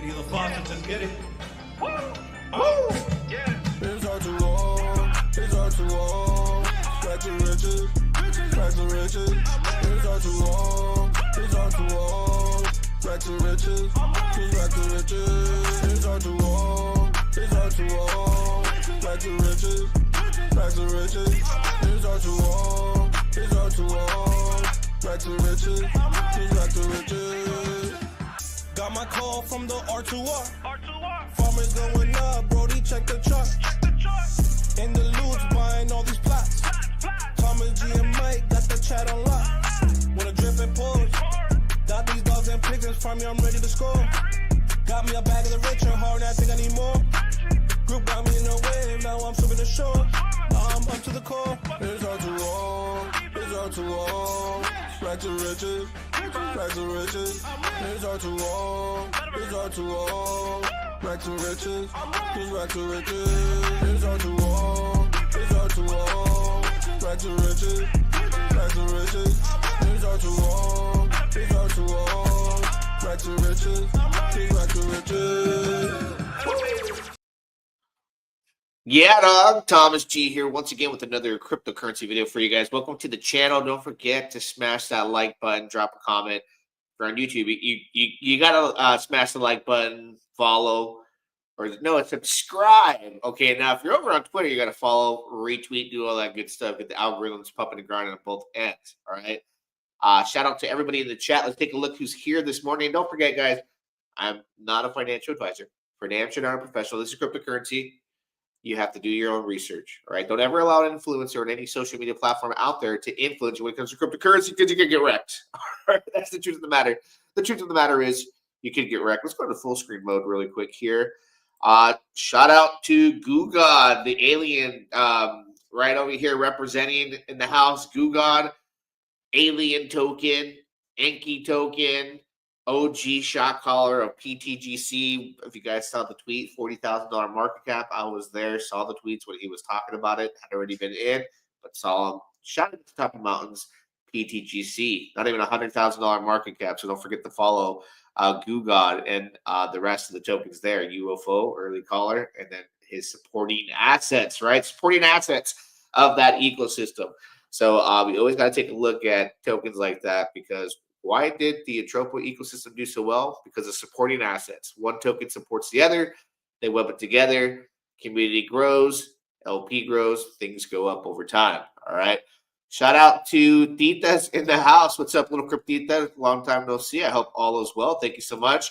Lady of the Faucets, let's get it. Woo! Yeah. It's R2R, it's R2R, back to riches, back to riches. It's R2R, it's R2R, back to riches, back to riches. It's R2R, it's R2R, back to riches, back to riches. It's R2R, it's R2R, back to riches, back to riches. Got my call from the R2R. Farmers going up, Brody, check the chart. In the loots, buying all these plots. Thomas G and Mike got the chat on lock. With a drip and pause. Got these dogs and pigeons, farm me, I'm ready to score. Got me a bag of the rich and hard, I think I need more. Group got me in the wave, now I'm swimming the shore. I'm up to the core. It's R2R, it's R2R. Back to riches, back to riches. It's R2R, it's R2R. Back to riches, just back to riches. It's R2R, it's R2R. Back to riches, back to riches. It's R2R, it's R2R. Back to riches, just back to riches. Yeah, dog. Thomas G here once again with another cryptocurrency video for you guys. Welcome to the channel. Don't forget to smash that like button, drop a comment. If you're on YouTube, you gotta smash the like button, follow, or no, subscribe. Okay, now if you're over on Twitter, you gotta follow, retweet, do all that good stuff. Get the algorithms pumping and grinding on both ends. All right. Shout out to everybody in the chat. Let's take a look who's here this morning. And don't forget, guys, I'm not a financial advisor. Financial, not a professional. This is cryptocurrency. You have to do your own research, all right? Don't ever allow an influencer on any social media platform out there to influence you when it comes to cryptocurrency because you can get wrecked. All right? That's the truth of the matter. The truth of the matter is you can get wrecked. Let's go to full screen mode really quick here. Shout out to Goo God, the alien right over here representing in the house. Goo God, alien token, Enki token, OG shot caller of PTGC. If you guys saw the tweet, $40,000 market cap. I was there, saw the tweets when he was talking about it. Had already been in, but saw him shot at the top of mountains. PTGC, not even $100,000 market cap. So don't forget to follow Goo God and the rest of the tokens there. UFO, early caller, and then his supporting assets, right? Supporting assets of that ecosystem. So we always got to take a look at tokens like that because why did the Atropo ecosystem do so well? Because of supporting assets. One token supports the other. They web it together. Community grows. LP grows. Things go up over time. All right. Shout out to Titas in the house. What's up, little Cryptita? Long time no see. I hope all is well. Thank you so much.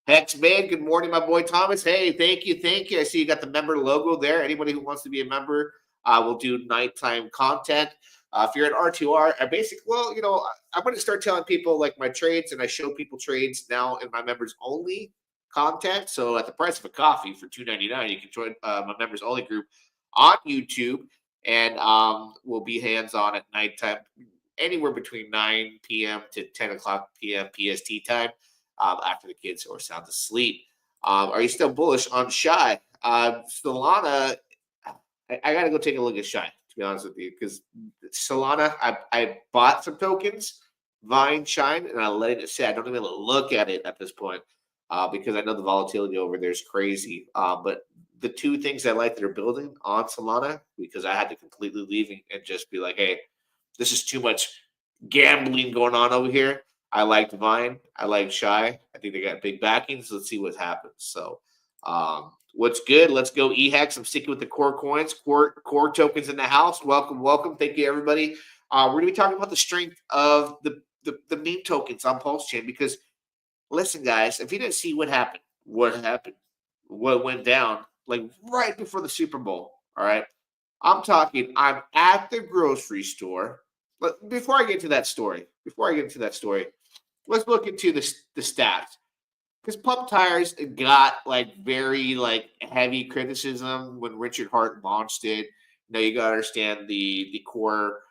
Hex Man, good morning, my boy Thomas. Hey, thank you. Thank you. I see you got the member logo there. Anybody who wants to be a member will do nighttime content. If you're at R2R, I'm going to start telling people like my trades, and I show people trades now in my members only content. So at the price of a coffee for $2.99, you can join my members only group on YouTube, and we'll be hands on at nighttime, anywhere between 9 p.m. to 10 o'clock p.m. PST time after the kids are sound asleep. Are you still bullish on Shy? Solana, I got to go take a look at Shy, to be honest with you, because Solana, I bought some tokens, Vine, Shine, and I let it sit. I don't even look at it at this point because I know the volatility over there is crazy. But the two things I like that are building on Solana, because I had to completely leave and just be like, hey, this is too much gambling going on over here. I liked Vine. I like Shy. I think they got big backings. Let's see what happens. So, what's good? Let's go EHEX. I'm sticking with the core coins, core tokens in the house. Welcome, welcome. Thank you, everybody. We're going to be talking about the strength of the meme tokens on Pulsechain because, listen, guys, if you didn't see what happened, what went down, like right before the Super Bowl, all right? I'm at the grocery store. But before I get into that story, let's look into the stats. Because pump tires got like very like heavy criticism when Richard Hart launched it. Now you gotta understand the core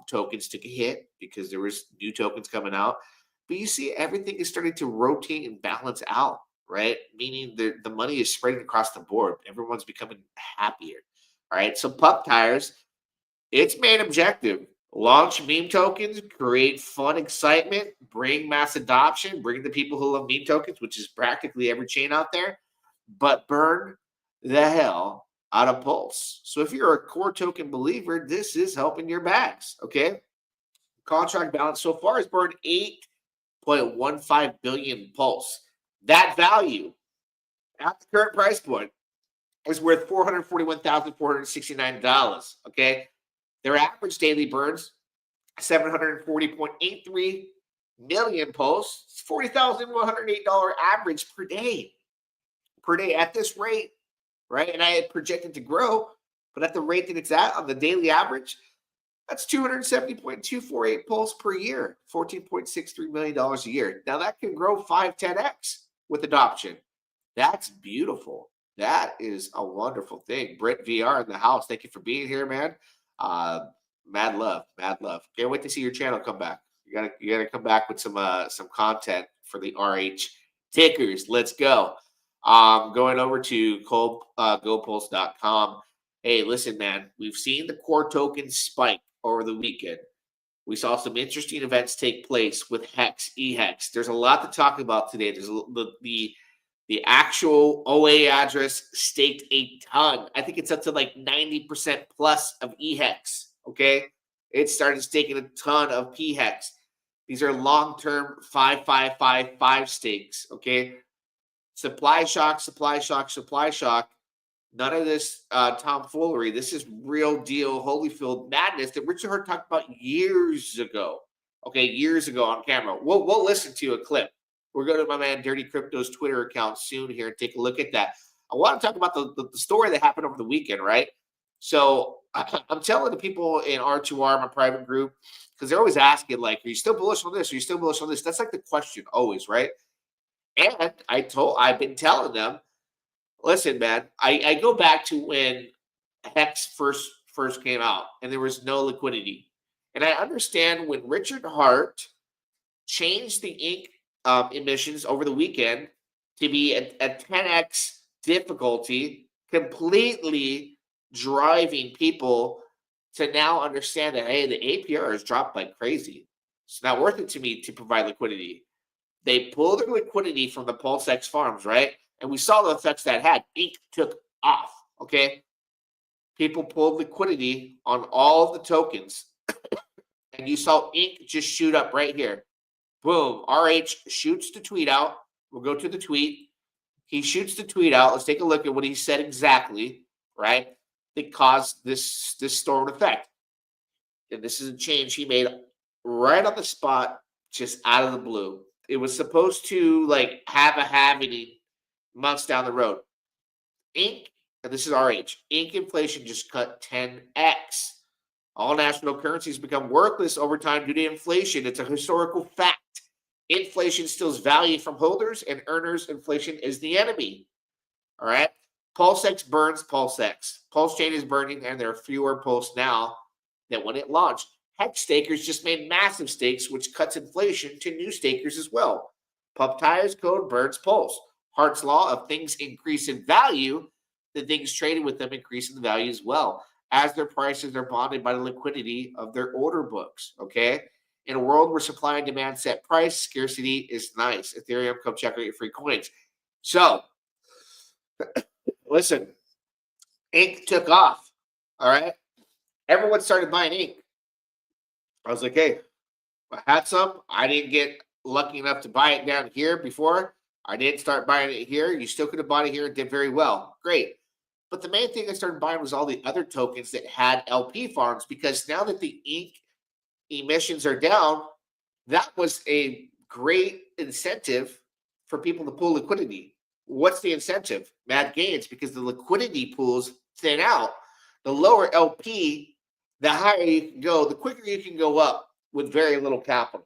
tokens took a hit because there was new tokens coming out. But you see everything is starting to rotate and balance out, right? Meaning the money is spreading across the board. Everyone's becoming happier. All right. So pump tires, its main objective Launch meme tokens, create fun excitement, bring mass adoption, bring the people who love meme tokens, which is practically every chain out there, but burn the hell out of Pulse. So if you're a core token believer, this is helping your bags, okay? Contract balance so far has burned 8.15 billion Pulse. That value at the current price point is worth $441,469, okay? Their average daily burns 740.83 million Pulse. It's $40,108 average per day. Per day at this rate, right? And I had projected to grow, but at the rate that it's at on the daily average, that's 270.248 Pulse per year, $14.63 million a year. Now that can grow 5-10x with adoption. That's beautiful. That is a wonderful thing. Brett VR in the house. Thank you for being here, man. Mad love, mad love. Can't wait to see your channel come back. You gotta come back with some content for the RH tickers. Let's go. Going over to GoPulse.com. Hey, listen, man. We've seen the core token spike over the weekend. We saw some interesting events take place with Hex, eHex. There's a lot to talk about today. There's the actual OA address staked a ton. I think it's up to like 90% plus of eHex. Okay, it started staking a ton of pHex. These are long-term 5-5-5-5 stakes. Okay, supply shock, supply shock, supply shock. None of this tomfoolery. This is real deal Holyfield madness that Richard Hart talked about years ago. Okay, years ago on camera. We'll listen to a clip. We're going to my man Dirty Crypto's Twitter account soon here and take a look at that. I want to talk about the story that happened over the weekend, right? So I'm telling the people in R2R, my private group, because they're always asking, like, are you still bullish on this? Are you still bullish on this? That's like the question always, right? And I've been telling them, listen, man, I go back to when Hex first came out and there was no liquidity. And I understand when Richard Hart changed the ink emissions over the weekend to be a 10x difficulty, completely driving people to now understand that, hey, the APR has dropped like crazy. It's not worth it to me to provide liquidity. They pulled their liquidity from the PulseX farms, right? And we saw the effects that had. Ink took off, okay? People pulled liquidity on all of the tokens. And you saw Ink just shoot up right here. Boom. RH shoots the tweet out. We'll go to the tweet. He shoots the tweet out. Let's take a look at what he said exactly, right? That caused this storm effect. And this is a change he made right on the spot, just out of the blue. It was supposed to like have a happening months down the road. Ink, and this is RH, ink inflation just cut 10x. All national currencies become worthless over time due to inflation. It's a historical fact. Inflation steals value from holders and earners. Inflation is the enemy. All right. PulseX burns Pulsex. Pulsechain is burning, and there are fewer Pulse now than when it launched. Hex stakers just made massive stakes, which cuts inflation to new stakers as well. Puptire's code burns Pulse. Hart's law of things increase in value, the things traded with them increase in the value as well, as their prices are bonded by the liquidity of their order books, okay? In a world where supply and demand set price, scarcity is nice. Ethereum, come check out your free coins. So, listen, Ink took off, all right? Everyone started buying Ink. I was like, hey, I had some. I didn't get lucky enough to buy it down here before. I didn't start buying it here. You still could have bought it here and did very well. Great. But the main thing I started buying was all the other tokens that had LP farms, because now that the Ink emissions are down, that was a great incentive for people to pull liquidity. What's the incentive? Mad gains, because the liquidity pools thin out. The lower LP, the higher you can go, the quicker you can go up with very little capital,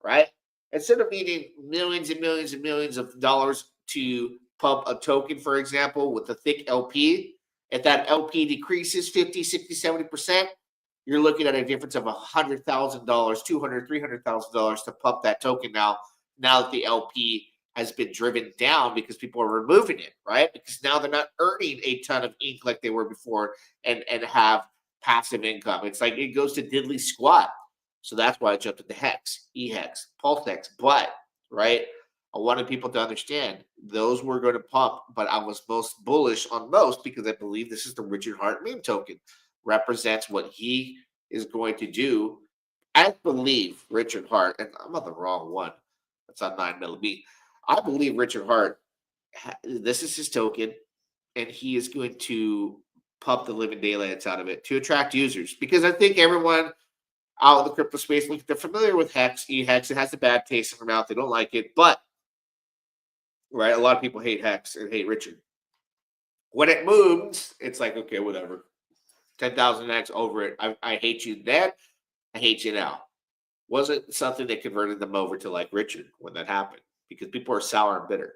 right? Instead of needing millions and millions and millions of dollars to pump a token, for example, with a thick LP, if that LP decreases 50, 60, 70%, you're looking at a difference of $100,000, $200,000, $300,000 to pump that token now that the LP has been driven down because people are removing it, right? Because now they're not earning a ton of Ink like they were before and have passive income. It's like it goes to diddly squat. So that's why I jumped into Hex, eHex, Pulsechain. But right, I wanted people to understand those were going to pump, but I was most bullish on most because I believe this is the Richard Hart meme token, represents what he is going to do. I believe Richard Hart, and I'm on the wrong one. That's on 9mm. I believe Richard Hart, this is his token, and he is going to pump the living daylights out of it to attract users. Because I think everyone out of the crypto space, look, they're familiar with Hex, eHex. It has a bad taste in their mouth. They don't like it. But, right, a lot of people hate Hex and hate Richard. When it moves, it's like, okay, whatever. 10,000x over it. I hate you then. I hate you now. Wasn't something that converted them over to like Richard when that happened, because people are sour and bitter.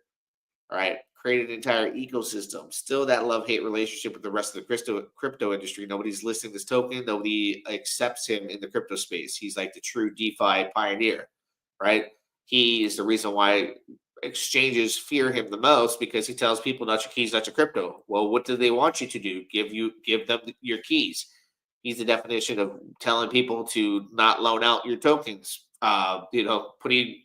All right. Created an entire ecosystem. Still that love-hate relationship with the rest of the crypto industry. Nobody's listing this token. Nobody accepts him in the crypto space. He's like the true DeFi pioneer, right? He is the reason why exchanges fear him the most, because he tells people, not your keys, not your crypto. Well, what do they want you to do? Give them your keys. He's the definition of telling people to not loan out your tokens. Putting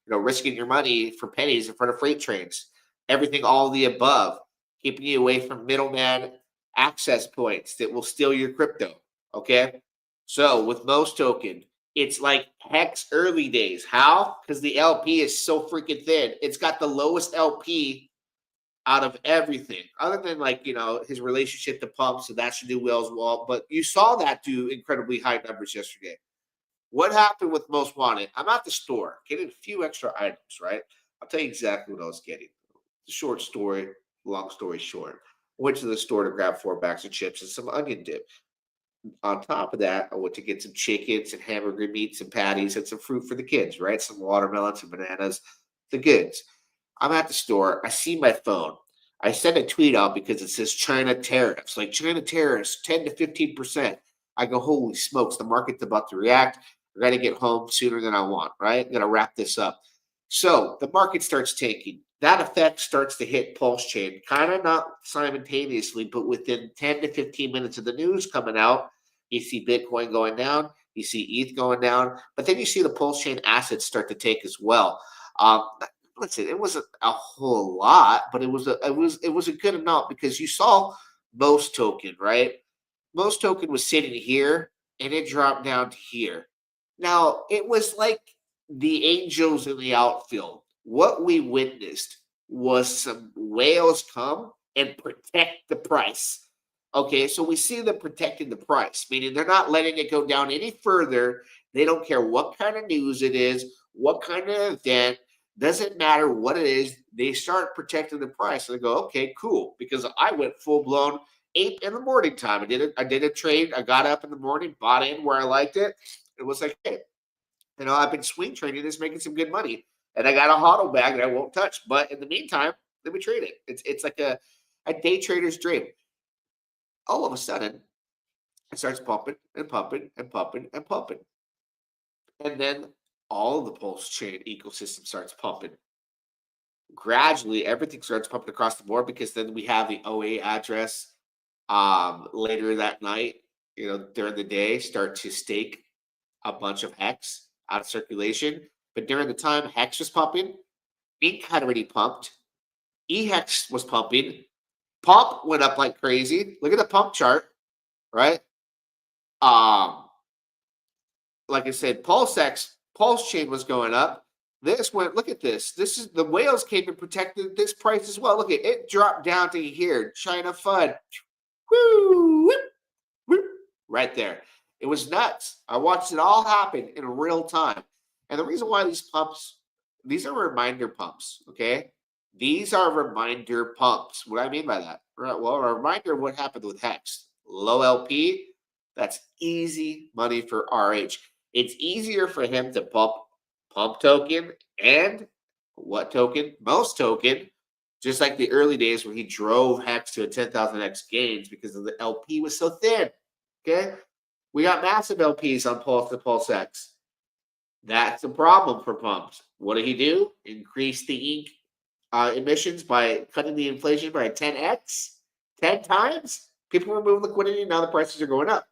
risking your money for pennies in front of freight trains. Everything, all the above, keeping you away from middleman access points that will steal your crypto. Okay, so with most token, it's like Hex early days. How? Because the LP is so freaking thin. It's got the lowest LP out of everything, other than his relationship to pumps, so that should do well as well. But you saw that do incredibly high numbers yesterday. What happened with Most Wanted? I'm at the store getting a few extra items, right? I'll tell you exactly what I was getting. The short story, long story short. Went to the store to grab 4 bags of chips and some onion dip. On top of that, I went to get some chickens and hamburger meats and patties and some fruit for the kids, right? Some watermelon, some bananas, the goods. I'm at the store. I see my phone. I sent a tweet out because it says China tariffs, like China tariffs, 10 to 15%. I go, holy smokes, the market's about to react. I got to get home sooner than I want, right? I'm going to wrap this up. So the market starts tanking. That effect starts to hit Pulsechain, kind of not simultaneously, but within 10 to 15 minutes of the news coming out, you see Bitcoin going down, you see ETH going down, but then you see the Pulsechain assets start to take as well. Listen, it wasn't a whole lot, but it was a good amount, because you saw Most token, right? Most token was sitting here and it dropped down to here. Now it was like the angels in the outfield. What we witnessed was some whales come and protect the price. Okay, so we see them protecting the price, meaning they're not letting it go down any further. They don't care what kind of news it is, what kind of event. Doesn't matter what it is, they start protecting the price. And they go, okay, cool. Because I went full-blown ape in the morning time. I did a trade. I got up in the morning, bought in where I liked it. It was like, hey, I've been swing trading this, making some good money. And I got a hodl bag that I won't touch. But in the meantime, let me trade it. It's like a day trader's dream. All of a sudden, it starts pumping and pumping and pumping and pumping. And then all of the Pulsechain ecosystem starts pumping. Gradually, everything starts pumping across the board, because then we have the OA address later that night, during the day, start to stake a bunch of Hex out of circulation. But during the time Hex was pumping, Ink had already pumped. eHex was pumping. Pump went up like crazy. Look at the pump chart, right? Like I said, Pulsechain was going up. This went, look at this. This is the whales came and protected this price as well. Look at it, dropped down to here. China FUD. Woo, whoop, whoop, right there. It was nuts. I watched it all happen in real time. And the reason why these pumps, these are reminder pumps, okay? These are reminder pumps. What do I mean by that? Right, well, a reminder of what happened with Hex. Low LP, that's easy money for RH. It's easier for him to pump token and what token? Most token, just like the early days where he drove Hex to a 10,000x gains because of the LP was so thin. Okay, we got massive LPs on Pulsex. That's a problem for pumps. What did he do? Increase the ink emissions by cutting the inflation by 10x, 10 times. People were moving liquidity. Now the prices are going up.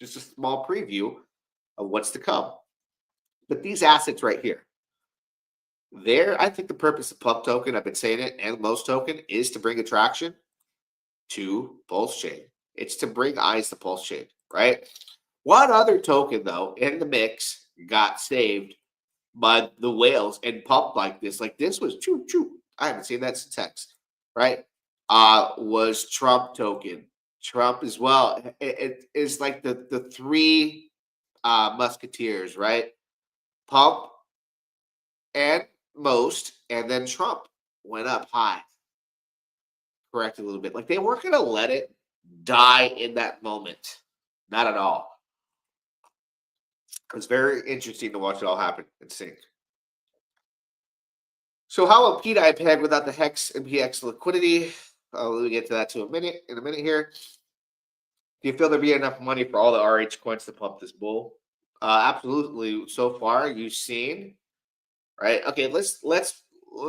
Just a small preview of what's to come. But these assets right here, I think the purpose of Pump Token, I've been saying it, and Most Token is to bring attraction to Pulsechain. It's to bring eyes to Pulsechain, right? One other token, though, in the mix got saved by the whales and pumped like this. Like this was choo choo. I haven't seen that since X, right? Was Trump token. Trump as well. It is like the three musketeers, right? Pump and Most, and then Trump went up high. Correct a little bit. Like they weren't going to let it die in that moment. Not at all. It's very interesting to watch it all happen and sync. So how will PDI peg without the Hex and PX liquidity? Let me get to that in a minute here. Do you feel there'll be enough money for all the RH coins to pump this bull? Absolutely. So far, you've seen, right? Okay, let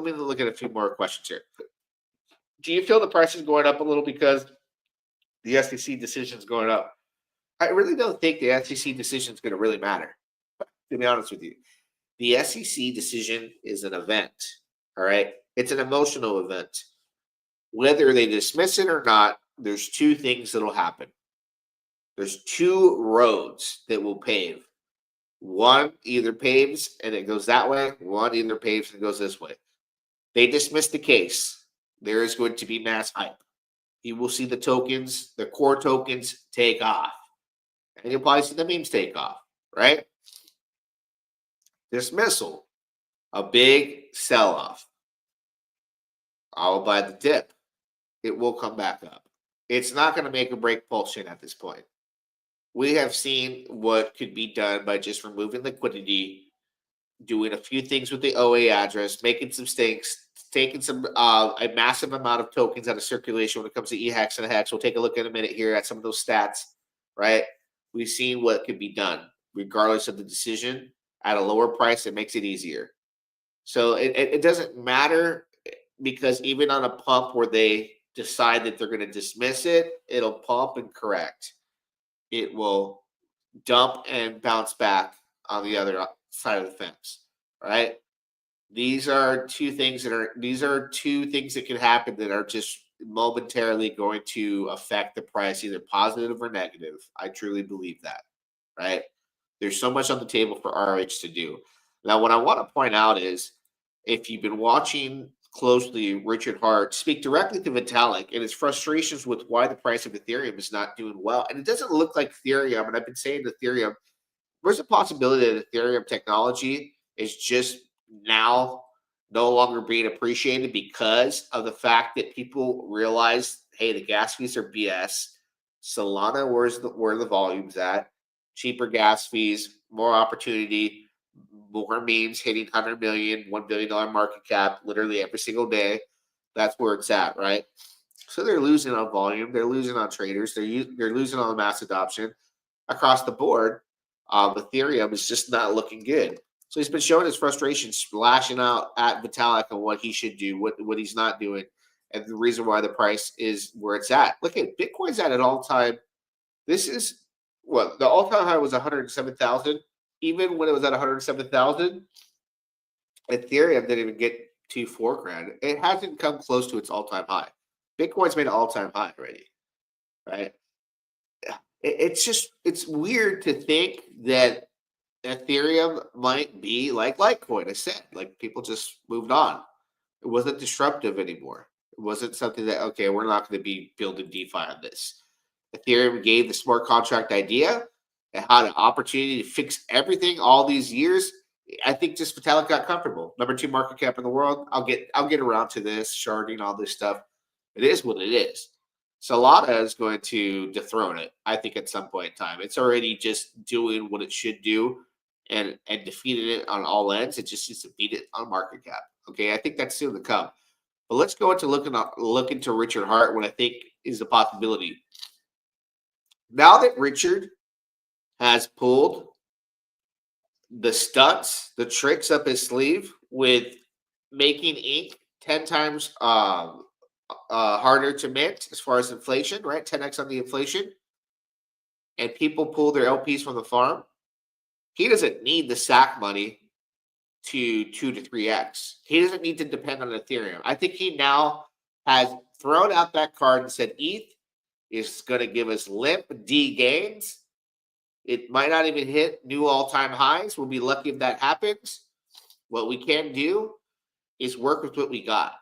me look at a few more questions here. Do you feel the price is going up a little because the SEC decision is going up? I really don't think the SEC decision is going to really matter, to be honest with you. The SEC decision is an event, all right? It's an emotional event. Whether they dismiss it or not, there's two things that will happen. There's two roads that will pave. One either paves and it goes that way. One either paves and goes this way. They dismiss the case. There is going to be mass hype. You will see the tokens, the core tokens, take off. And you'll probably see the memes take off, right? Dismissal, a big sell-off. I'll buy the dip. It will come back up. It's not going to make or break Pulsechain at this point. We have seen what could be done by just removing liquidity, doing a few things with the OA address, making some stakes, taking some a massive amount of tokens out of circulation when it comes to EHEX and HEX. We'll take a look in a minute here at some of those stats, right? We've seen what could be done, regardless of the decision. At a lower price, it makes it easier. So it doesn't matter because even on a pump where they decide that they're going to dismiss it, it'll pump and correct. It will dump and bounce back on the other side of the fence, right? These are two things that can happen that are just momentarily going to affect the price, either positive or negative. I truly believe that, right? There's so much on the table for RH to do. Now, what I want to point out is if you've been watching closely Richard Hart speak directly to Vitalik and his frustrations with why the price of Ethereum is not doing well. And it doesn't look like Ethereum, and I've been saying Ethereum, there's a possibility that Ethereum technology is just now no longer being appreciated because of the fact that people realize, hey, the gas fees are BS. Solana, where the volume's at, cheaper gas fees, more opportunity, more memes hitting 100 million, $1 billion market cap literally every single day. That's where it's at, right? So they're losing on volume. They're losing on traders. They're losing on mass adoption across the board. Ethereum is just not looking good. So he's been showing his frustration, splashing out at Vitalik on what he should do, what he's not doing, and the reason why the price is where it's at. Look at Bitcoin's at an all-time. This is what the all-time high was 107,000. Even when it was at 107,000, Ethereum didn't even get to $4,000. It hasn't come close to its all-time high. Bitcoin's made an all-time high already, right? It's weird to think that Ethereum might be like Litecoin. I said, like people just moved on. It wasn't disruptive anymore. It wasn't something that, okay, we're not going to be building DeFi on this. Ethereum gave the smart contract idea and had an opportunity to fix everything all these years. I think just Vitalik got comfortable. Number 2 market cap in the world. I'll get around to this, sharding, all this stuff. It is what it is. Solana is going to dethrone it, I think, at some point in time. It's already just doing what it should do and defeated it on all ends. It just needs to beat it on market cap. Okay, I think that's soon to come. But let's go into look into Richard Hart, what I think is a possibility. Now that Richard has pulled the stunts, the tricks up his sleeve with making ink 10 times harder to mint as far as inflation, right? 10x on the inflation, and people pull their LPs from the farm. He doesn't need the SAC money to 2 to 3x. He doesn't need to depend on Ethereum. I think he now has thrown out that card and said ETH is going to give us limp D gains. It might not even hit new all-time highs. We'll be lucky if that happens. What we can do is work with what we got,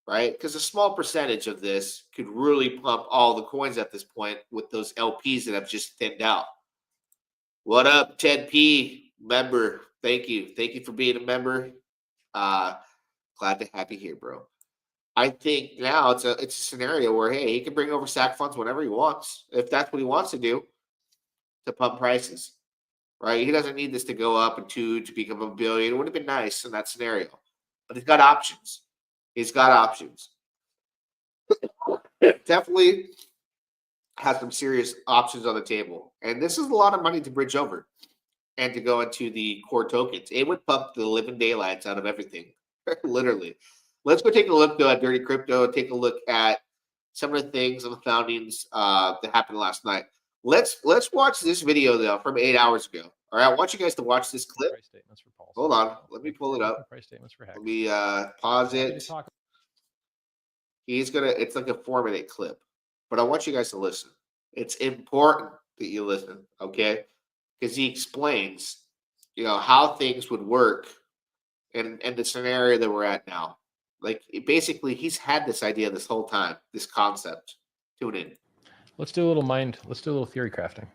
right? Because a small percentage of this could really pump all the coins at this point with those LPs that have just thinned out. What up, Ted P, member? Thank you. Thank you for being a member. Glad to have you here, bro. I think now it's a scenario where, hey, he can bring over SAC funds whenever he wants, if that's what he wants to do, to pump prices, right? He doesn't need this to go up to become $1 billion. It would have been nice in that scenario, but he's got options. He's got options. Definitely has some serious options on the table, and this is a lot of money to bridge over and to go into the core tokens. It would pump the living daylights out of everything, literally. Let's go take a look, though, at Dirty Crypto and take a look at some of the things on the foundings that happened last night. Let's watch this video, though, from 8 hours ago. All right, I want you guys to watch this clip. Price statements for Pulse. Hold on. Let me pull it up. Price statements for Hex. Let me pause it. It's like a 4-minute clip, but I want you guys to listen. It's important that you listen, okay? Because he explains, how things would work and the scenario that we're at now. Like, basically, he's had this idea this whole time, this concept. Tune in. Let's do a little theory crafting.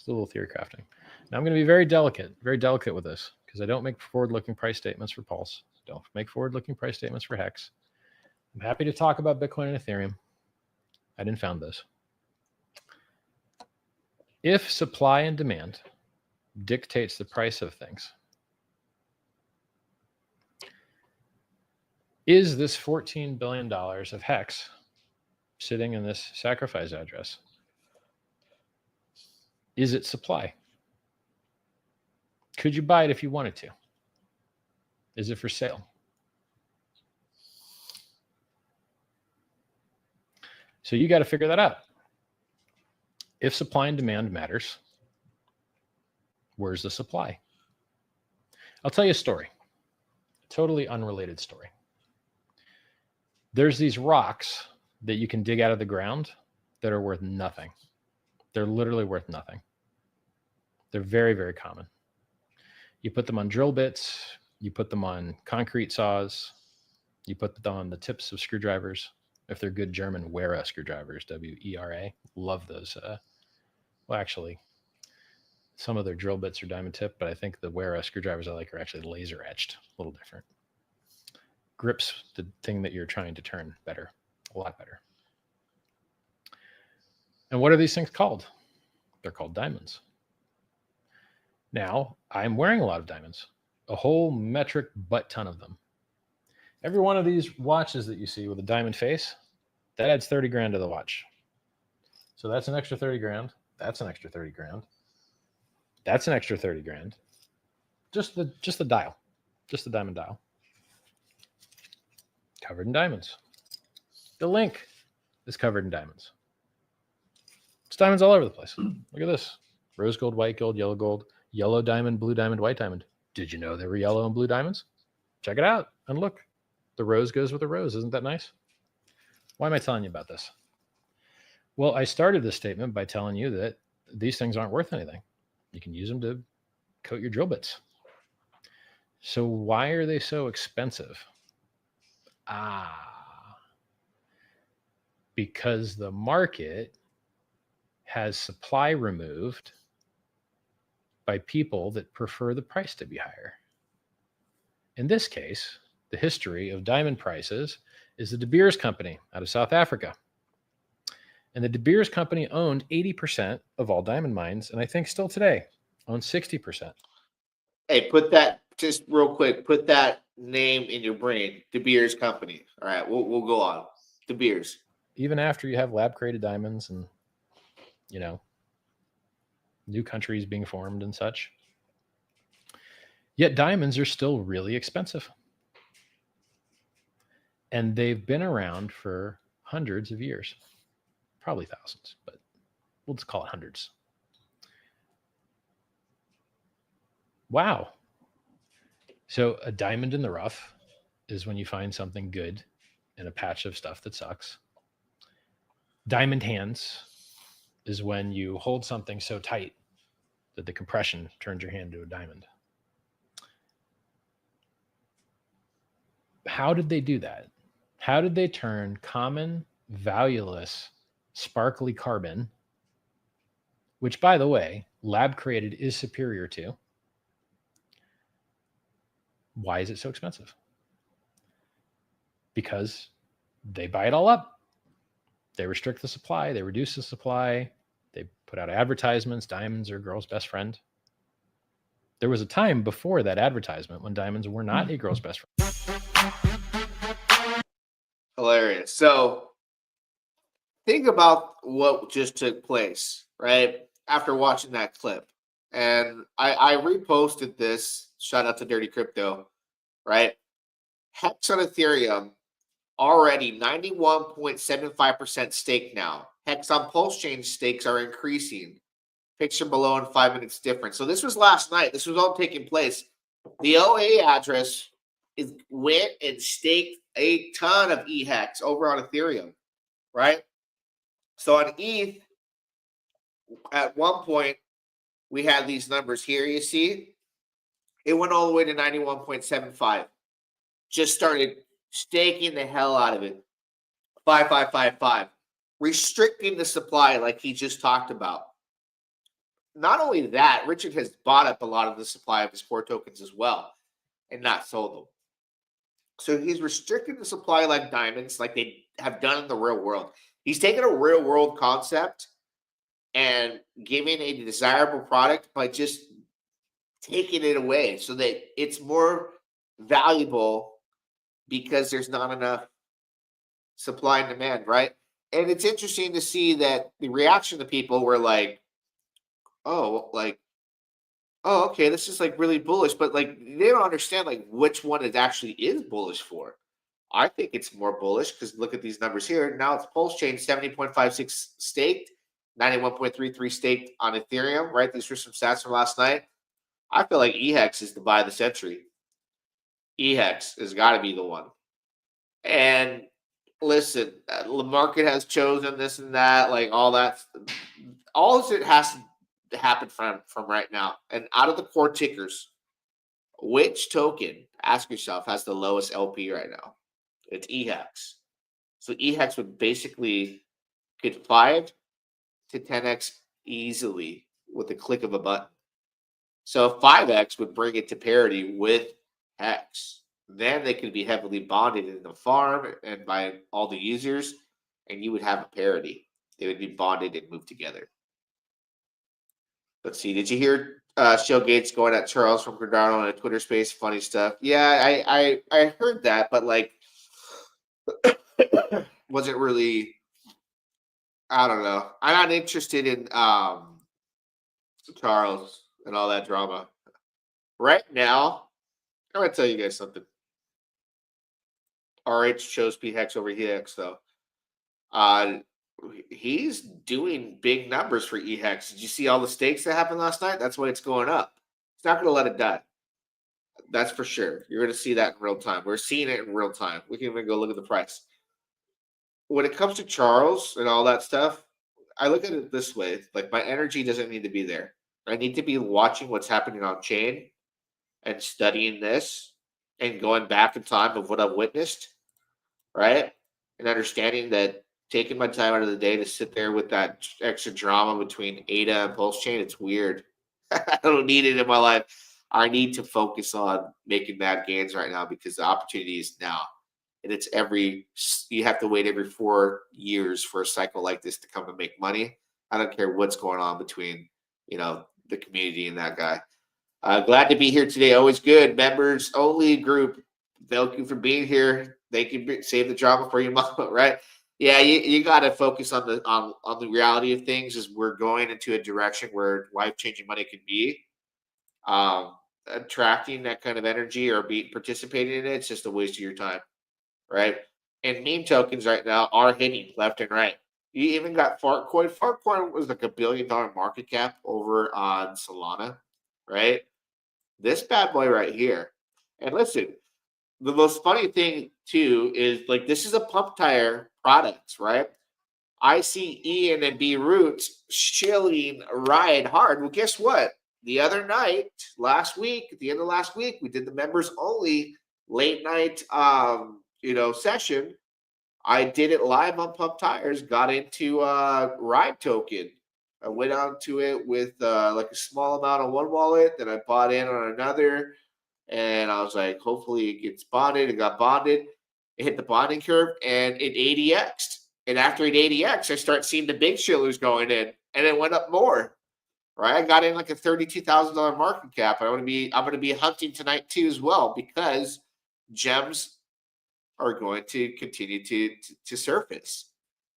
Now I'm going to be very delicate with this because I don't make forward-looking price statements for Pulse. Don't make forward-looking price statements for Hex. I'm happy to talk about Bitcoin and Ethereum. I didn't found those. If supply and demand dictates the price of things, is this $14 billion of Hex sitting in this sacrifice address, is it supply? Could you buy it if you wanted to? Is it for sale? So you got to figure that out. If supply and demand matters, where's the supply? I'll tell you a story, a totally unrelated story. There's these rocks that you can dig out of the ground that are worth nothing. They're literally worth nothing. They're very, very common. You put them on drill bits, you put them on concrete saws, you put them on the tips of screwdrivers. If they're good German Wera screwdrivers, W-E-R-A, love those. Well, actually, some of their drill bits are diamond tip, but I think the Wera screwdrivers I like are actually laser etched, a little different. Grips the thing that you're trying to turn better, a lot better. And what are these things called? They're called diamonds. Now, I'm wearing a lot of diamonds, a whole metric butt ton of them. Every one of these watches that you see with a diamond face, that adds 30 grand to the watch. So that's an extra 30 grand. That's an extra 30 grand. That's an extra 30 grand. Just the dial, just the diamond dial. Covered in diamonds. The link is covered in diamonds. It's diamonds all over the place. Look at this. Rose gold, white gold, yellow diamond, blue diamond, white diamond. Did you know there were yellow and blue diamonds? Check it out and look. The rose goes with the rose. Isn't that nice? Why am I telling you about this? Well, I started this statement by telling you that these things aren't worth anything. You can use them to coat your drill bits. So why are they so expensive? Because the market has supply removed by people that prefer the price to be higher. In this case, the history of diamond prices is the De Beers Company out of South Africa. And the De Beers Company owned 80% of all diamond mines, and I think still today owns 60%. Hey, put that, just real quick, put that name in your brain, De Beers Company. All right, we'll go on. De Beers. Even after you have lab-created diamonds and, new countries being formed and such, yet diamonds are still really expensive. And they've been around for hundreds of years, probably thousands, but we'll just call it hundreds. Wow. So a diamond in the rough is when you find something good in a patch of stuff that sucks. Diamond hands is when you hold something so tight that the compression turns your hand to a diamond. How did they do that? How did they turn common, valueless, sparkly carbon, which, by the way, lab created is superior to? Why is it so expensive? Because they buy it all up. They restrict the supply. They reduce the supply. They put out advertisements. Diamonds are girl's best friend. There was a time before that advertisement when diamonds were not a girl's best friend. Hilarious. So think about what just took place, right? After watching that clip. And I reposted this. Shout out to Dirty Crypto, right? Hex on Ethereum already 91.75% stake now. Hex on Pulsechain stakes are increasing. Picture below in 5 minutes difference. So this was last night. This was all taking place. The OA address went and staked a ton of EHEX over on Ethereum, right? So on ETH, at one point, we had these numbers here, you see? It went all the way to 91.75. Just started staking the hell out of it. 5555. Restricting the supply like he just talked about. Not only that, Richard has bought up a lot of the supply of his core tokens as well and not sold them. So he's restricting the supply like diamonds, like they have done in the real world. He's taken a real world concept and giving a desirable product by just taking it away so that it's more valuable because there's not enough supply and demand, right? And it's interesting to see that the reaction to people were like, oh, okay, this is like really bullish, but like they don't understand like which one it actually is bullish for. I think it's more bullish because look at these numbers here. Now it's Pulsechain 70.56 staked, 91.33 staked on Ethereum, right? These were some stats from last night. I feel like EHEX is the buy of the century. EHEX has got to be the one. And listen, the market has chosen this and that, like all that. All of it has to happen from right now. And out of the core tickers, which token, ask yourself, has the lowest LP right now? It's EHEX. So EHEX would basically get 5 to 10x easily with the click of a button. So 5x would bring it to parity with Hex. Then they could be heavily bonded in the farm and by all the users, and you would have a parity. They would be bonded and move together. Let's see. Did you hear Shell Gates going at Charles from Cardano in a Twitter space? Funny stuff. Yeah, I heard that, but like, wasn't really. I don't know. I'm not interested in Charles and all that drama right now. I'm gonna tell you guys something. RH chose PHEX over HEX though. He's doing big numbers for EHEX. Did you see all the stakes that happened last night? That's why it's going up. It's not going to let it die. That's for sure. You're going to see that in real time. We're seeing it in real time. We can even go look at the price. When it comes to Charles and all that stuff, I look at it this way. Like my energy doesn't need to be there. I need to be watching what's happening on chain and studying this and going back in time of what I've witnessed, right? And understanding that taking my time out of the day to sit there with that extra drama between ADA and Pulsechain, it's weird. I don't need it in my life. I need to focus on making mad gains right now because the opportunity is now. And it's you have to wait every 4 years for a cycle like this to come and make money. I don't care what's going on between, the community and that guy. Glad to be here today. Always good. Members only group. Thank you for being here. They can save the drama for your mom, right? Yeah, you got to focus on the reality of things as we're going into a direction where life-changing money can be. Attracting that kind of energy or participating in it, it's just a waste of your time, right? and meme tokens right now are hitting left and right. You even got Fartcoin. Fartcoin was like $1 billion market cap over on Solana, right? This bad boy right here. And listen, the most funny thing too is like this is a pump tire product, right? I see Ian and B Roots shilling ride hard. Well, guess what? The other night, last week, at the end of last week, we did the members only late night session. I did it live on Pump Tires, got into Ride Token. I went on to it with like a small amount on one wallet, then I bought in on another, and I was like, hopefully it gets bonded. It got bonded. It hit the bonding curve, and it ADX'd. And after it ADX, I start seeing the big shillers going in, and it went up more. Right, I got in like a $32,000 market cap. I'm gonna be hunting tonight too as well because gems are going to continue to surface,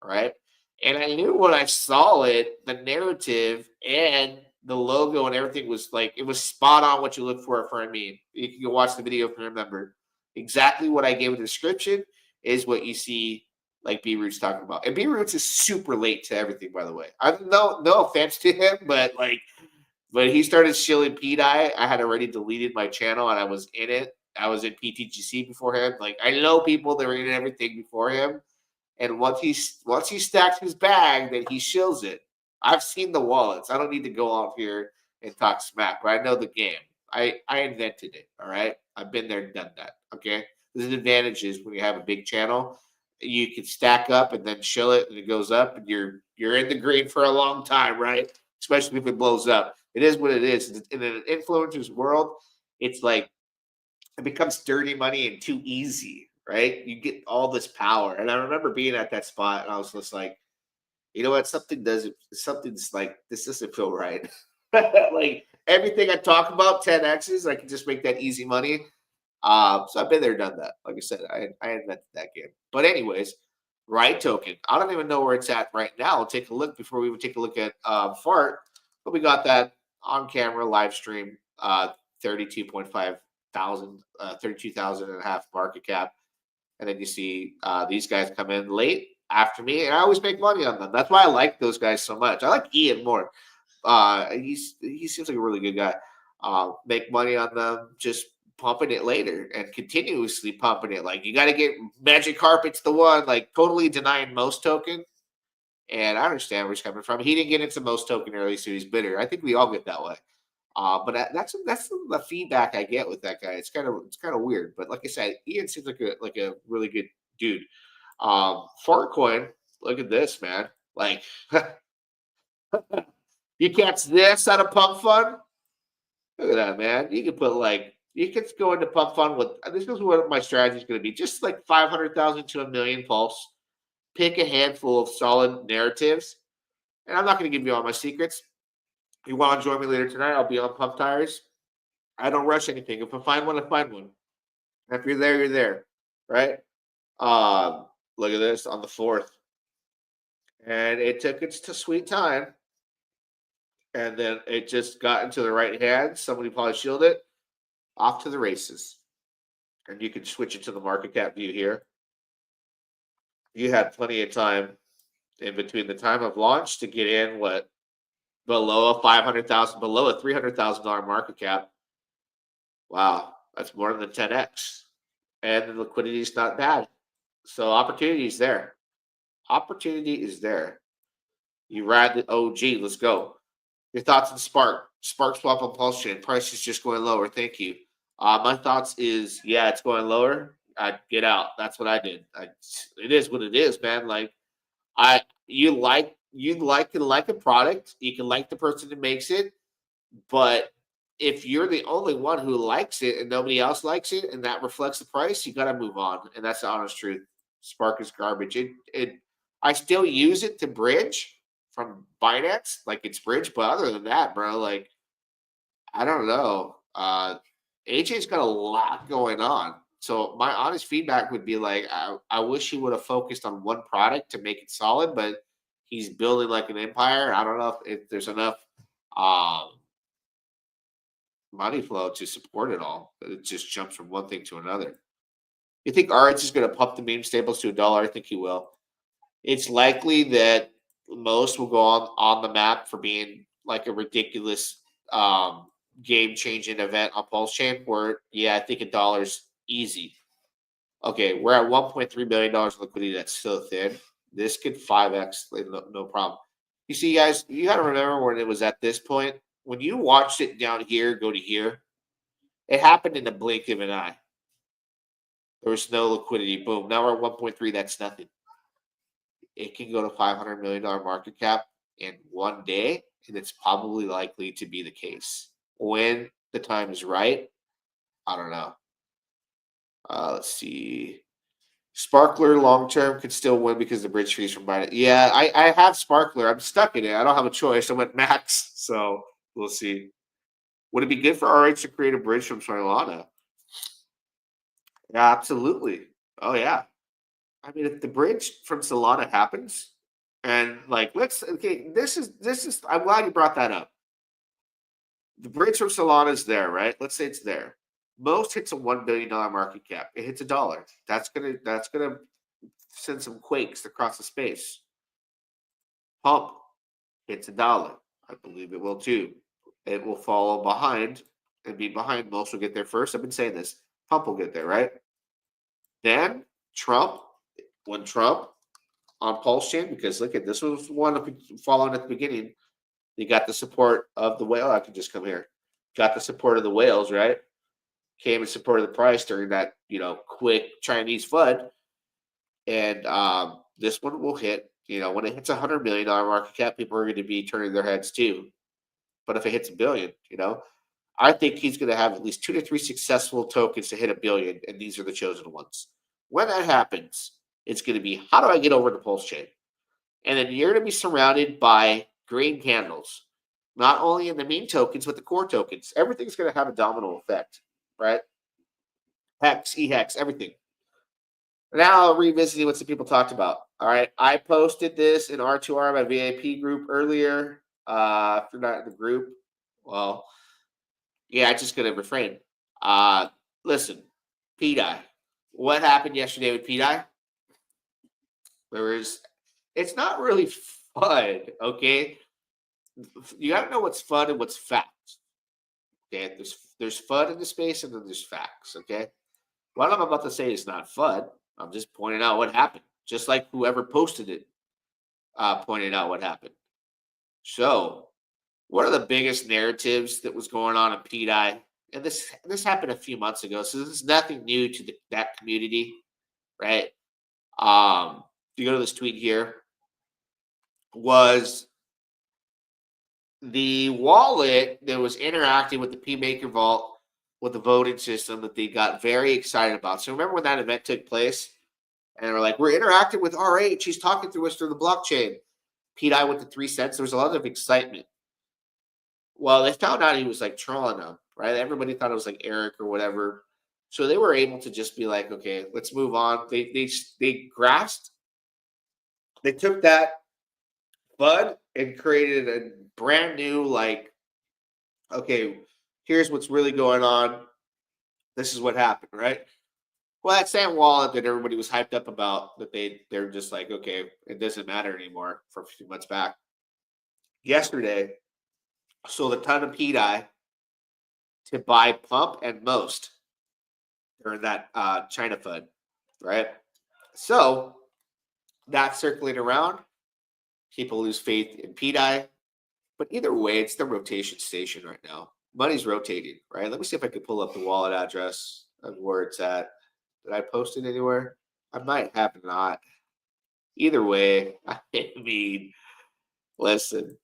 right? And I knew when I saw it, the narrative and the logo and everything was like it was spot on what you look for a meme. You can go watch the video if you remember. Exactly what I gave a description is what you see like B Roots talking about. And B Roots is super late to everything, by the way. I no offense to him, but he started shilling PDI. I had already deleted my channel and I was in it. I was in PTGC before him. Like I know people that were in everything before him. And once he stacks his bag, then he shills it. I've seen the wallets. I don't need to go off here and talk smack, but I know the game. I invented it. All right. I've been there and done that. Okay. There's an advantage is when you have a big channel, you can stack up and then shill it and it goes up and you're in the green for a long time, right? Especially if it blows up. It is what it is. In an influencer's world, it's like it becomes dirty money and too easy, right? You get all this power. And I remember being at that spot and I was just like, you know what? Something's like, this doesn't feel right. Like everything I talk about, 10Xs, I can just make that easy money. So I've been there, done that. Like I said, I invented that game. But anyways, Ride Token. I don't even know where it's at right now. I'll take a look before we would take a look at Fart. But we got that on camera live stream, 32.5 thousand, 32,000 and a half market cap. And then you see these guys come in late after me, and I always make money on them. That's why I like those guys so much. I like Ian more. He seems like a really good guy. Make money on them, just pumping it later and continuously pumping it. Like you got to get Magic Carpet's the one, like totally denying most token. And I understand where he's coming from. He didn't get into most token early, so he's bitter. I think we all get that way. But that's the feedback I get with that guy. It's kind of weird. But like I said, Ian seems like a really good dude. Fartcoin, look at this, man. Like you catch this at a pump fund. Look at that, man. You can put you could go into pump fund with this is what my strategy is going to be. Just like 500,000 to $1 million pulse. Pick a handful of solid narratives. And I'm not going to give you all my secrets. If you want to join me later tonight, I'll be on Pump Tires. I don't rush anything. If I find one, I find one. If you're there, you're there. Right? Look at this on the 4th. And it took its sweet time. And then it just got into the right hand. Somebody probably shielded it. Off to the races. And you can switch it to the market cap view here. You had plenty of time in between the time of launch to get in below a $300,000 market cap. Wow, that's more than 10x, and the liquidity is not bad. So opportunity is there. Opportunity is there. You ride the OG. Let's go. Your thoughts on Spark swap on Pulsechain. Price is just going lower. Thank you. My thoughts is it's going lower. I get out. That's what I did. It is what it is, man. Like you like a product. You can like the person that makes it, but if you're the only one who likes it and nobody else likes it, and that reflects the price, you got to move on. And that's the honest truth. Spark is garbage. I still use it to bridge from Binance, like it's bridge, but other than that, bro, like I don't know. AJ's got a lot going on. So my honest feedback would be like, I wish he would have focused on one product to make it solid, but he's building like an empire. I don't know if there's enough money flow to support it all. It just jumps from one thing to another. You think R2R is going to pump the meme stables to $1? I think he will. It's likely that most will go on the map for being like a ridiculous game-changing event on Pulsechain where, yeah, I think $1's easy. Okay, we're at $1.3 billion in liquidity. That's so thin. This could 5x, no problem. You see, guys, you got to remember when it was at this point, when you watched it down here go to here, it happened in the blink of an eye. There was no liquidity. Boom. Now we're at 1.3. That's nothing. It can go to $500 million market cap in one day, and it's probably likely to be the case. When the time is right, I don't know. Let's see. Sparkler long term could still win because the bridge fees from buying it. Yeah, I have Sparkler. I'm stuck in it. I don't have a choice. I went max, so we'll see. Would it be good for RH to create a bridge from Solana? Yeah, absolutely. Oh yeah. I mean, if the bridge from Solana happens, and like this is. I'm glad you brought that up. The bridge from Solana is there, right? Let's say it's there. Most hits a $1 billion market cap. It hits $1. That's gonna send some quakes across the space. Pump hits $1. I believe it will too. It will follow behind and be behind. Most will get there first. I've been saying this. Pump will get there, right? Then Trump, when Trump on Pulsechain, because look at this was one following at the beginning. You got the support of the whale. I can just come here. Got the support of the whales, right? Came and supported the price during that, quick Chinese FUD. And this one will hit, when it hits $100 million market cap, people are going to be turning their heads too. But if it hits $1 billion, I think he's going to have at least 2 to 3 successful tokens to hit $1 billion, and these are the chosen ones. When that happens, it's going to be, how do I get over to Pulsechain? And then you're going to be surrounded by green candles, not only in the meme tokens, but the core tokens. Everything's going to have a domino effect, right? Hex, EHEX, everything. Now, revisiting what some people talked about. All right, I posted this in R2R, my VIP group earlier. If you're not in the group, well, yeah, I'm just going to refrain. Listen, P-Dye. What happened yesterday with P-Dye? It's not really fun, okay? You got to know what's fun and what's facts. Okay, there's fun in the space and then there's facts, okay? What I'm about to say is not fun. I'm just pointing out what happened, just like whoever posted it pointed out what happened. So, one of the biggest narratives that was going on in P-Dye, and this happened a few months ago, so this is nothing new to that community, right? You go to this tweet here, was the wallet that was interacting with the PMaker Vault with the voting system that they got very excited about. So remember when that event took place, and they were like, we're interacting with RH. He's talking through us through the blockchain. P-Dye went to 3 cents. There was a lot of excitement. Well, they found out he was like trolling them, right? Everybody thought it was like Eric or whatever. So they were able to just be like, okay, let's move on. They grasped. They took that FUD and created a brand new, like, okay, here's what's really going on. This is what happened, right? Well, that same wallet that everybody was hyped up about, that they're just like, okay, it doesn't matter anymore from a few months back. Yesterday, sold a ton of P-Dye to buy Pump and Most during that China FUD, right? So that's circulating around. People lose faith in P-Dye. But either way, it's the rotation station right now. Money's rotating, right? Let me see if I can pull up the wallet address of where it's at. Did I post it anywhere? I might have not. Either way, I mean, listen,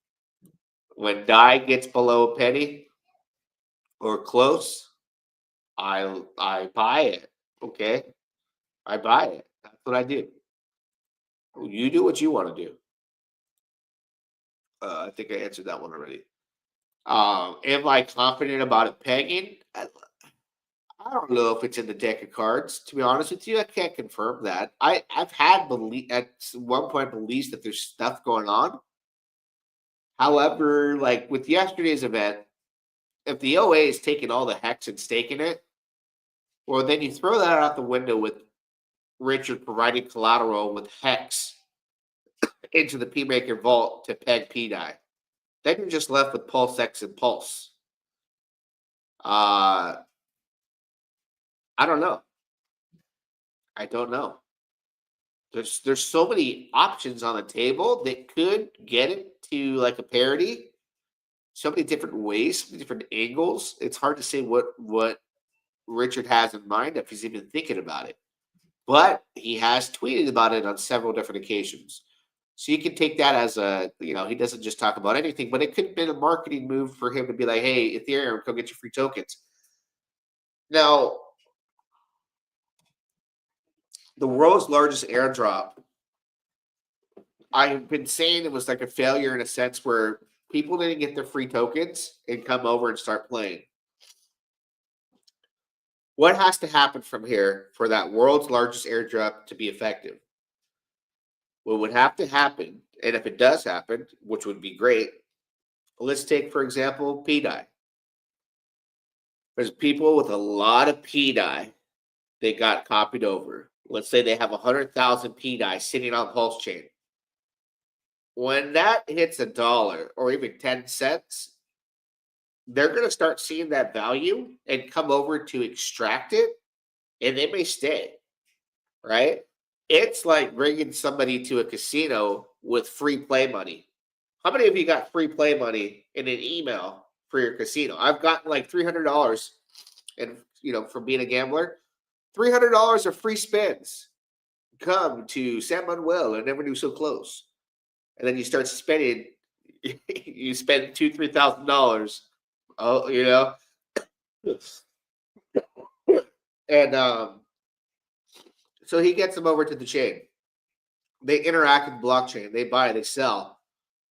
when DAI gets below a penny or close, I buy it. Okay, I buy it. That's what I do. You do what you want to do. I think I answered that one already. Am I confident about it pegging? I don't know if it's in the deck of cards. To be honest with you, I can't confirm that. I've had at one point beliefs that there's stuff going on. However, like with yesterday's event, if the OA is taking all the hex and staking it, well, then you throw that out the window with Richard providing collateral with Hex into the P-Maker vault to peg P-Dye. Then you're just left with Pulsex and Pulse. I don't know. I don't know. There's so many options on the table that could get it to like a parity. So many different ways, so many different angles. It's hard to say what Richard has in mind if he's even thinking about it. But he has tweeted about it on several different occasions. So you can take that as a, he doesn't just talk about anything, but it could have been a marketing move for him to be like, hey, Ethereum, come get your free tokens. Now, the world's largest airdrop, I've been saying it was like a failure in a sense where people didn't get their free tokens and come over and start playing. What has to happen from here for that world's largest airdrop to be effective? What would have to happen, and if it does happen, which would be great, let's take, for example, P-Dye. There's people with a lot of P-Dye that got copied over. Let's say they have 100,000 P-Dye sitting on Pulsechain. When that hits $1 or even 10 cents, they're going to start seeing that value and come over to extract it, and they may stay, right? It's like bringing somebody to a casino with free play money. How many of you got free play money in an email for your casino? I've gotten like $300 and, from being a gambler, $300 of free spins. Come to San Manuel, I never knew so close. And then you start spending, you spend $2,000, $3,000. Oh, and so he gets them over to the chain. They interact with the blockchain. They buy, they sell,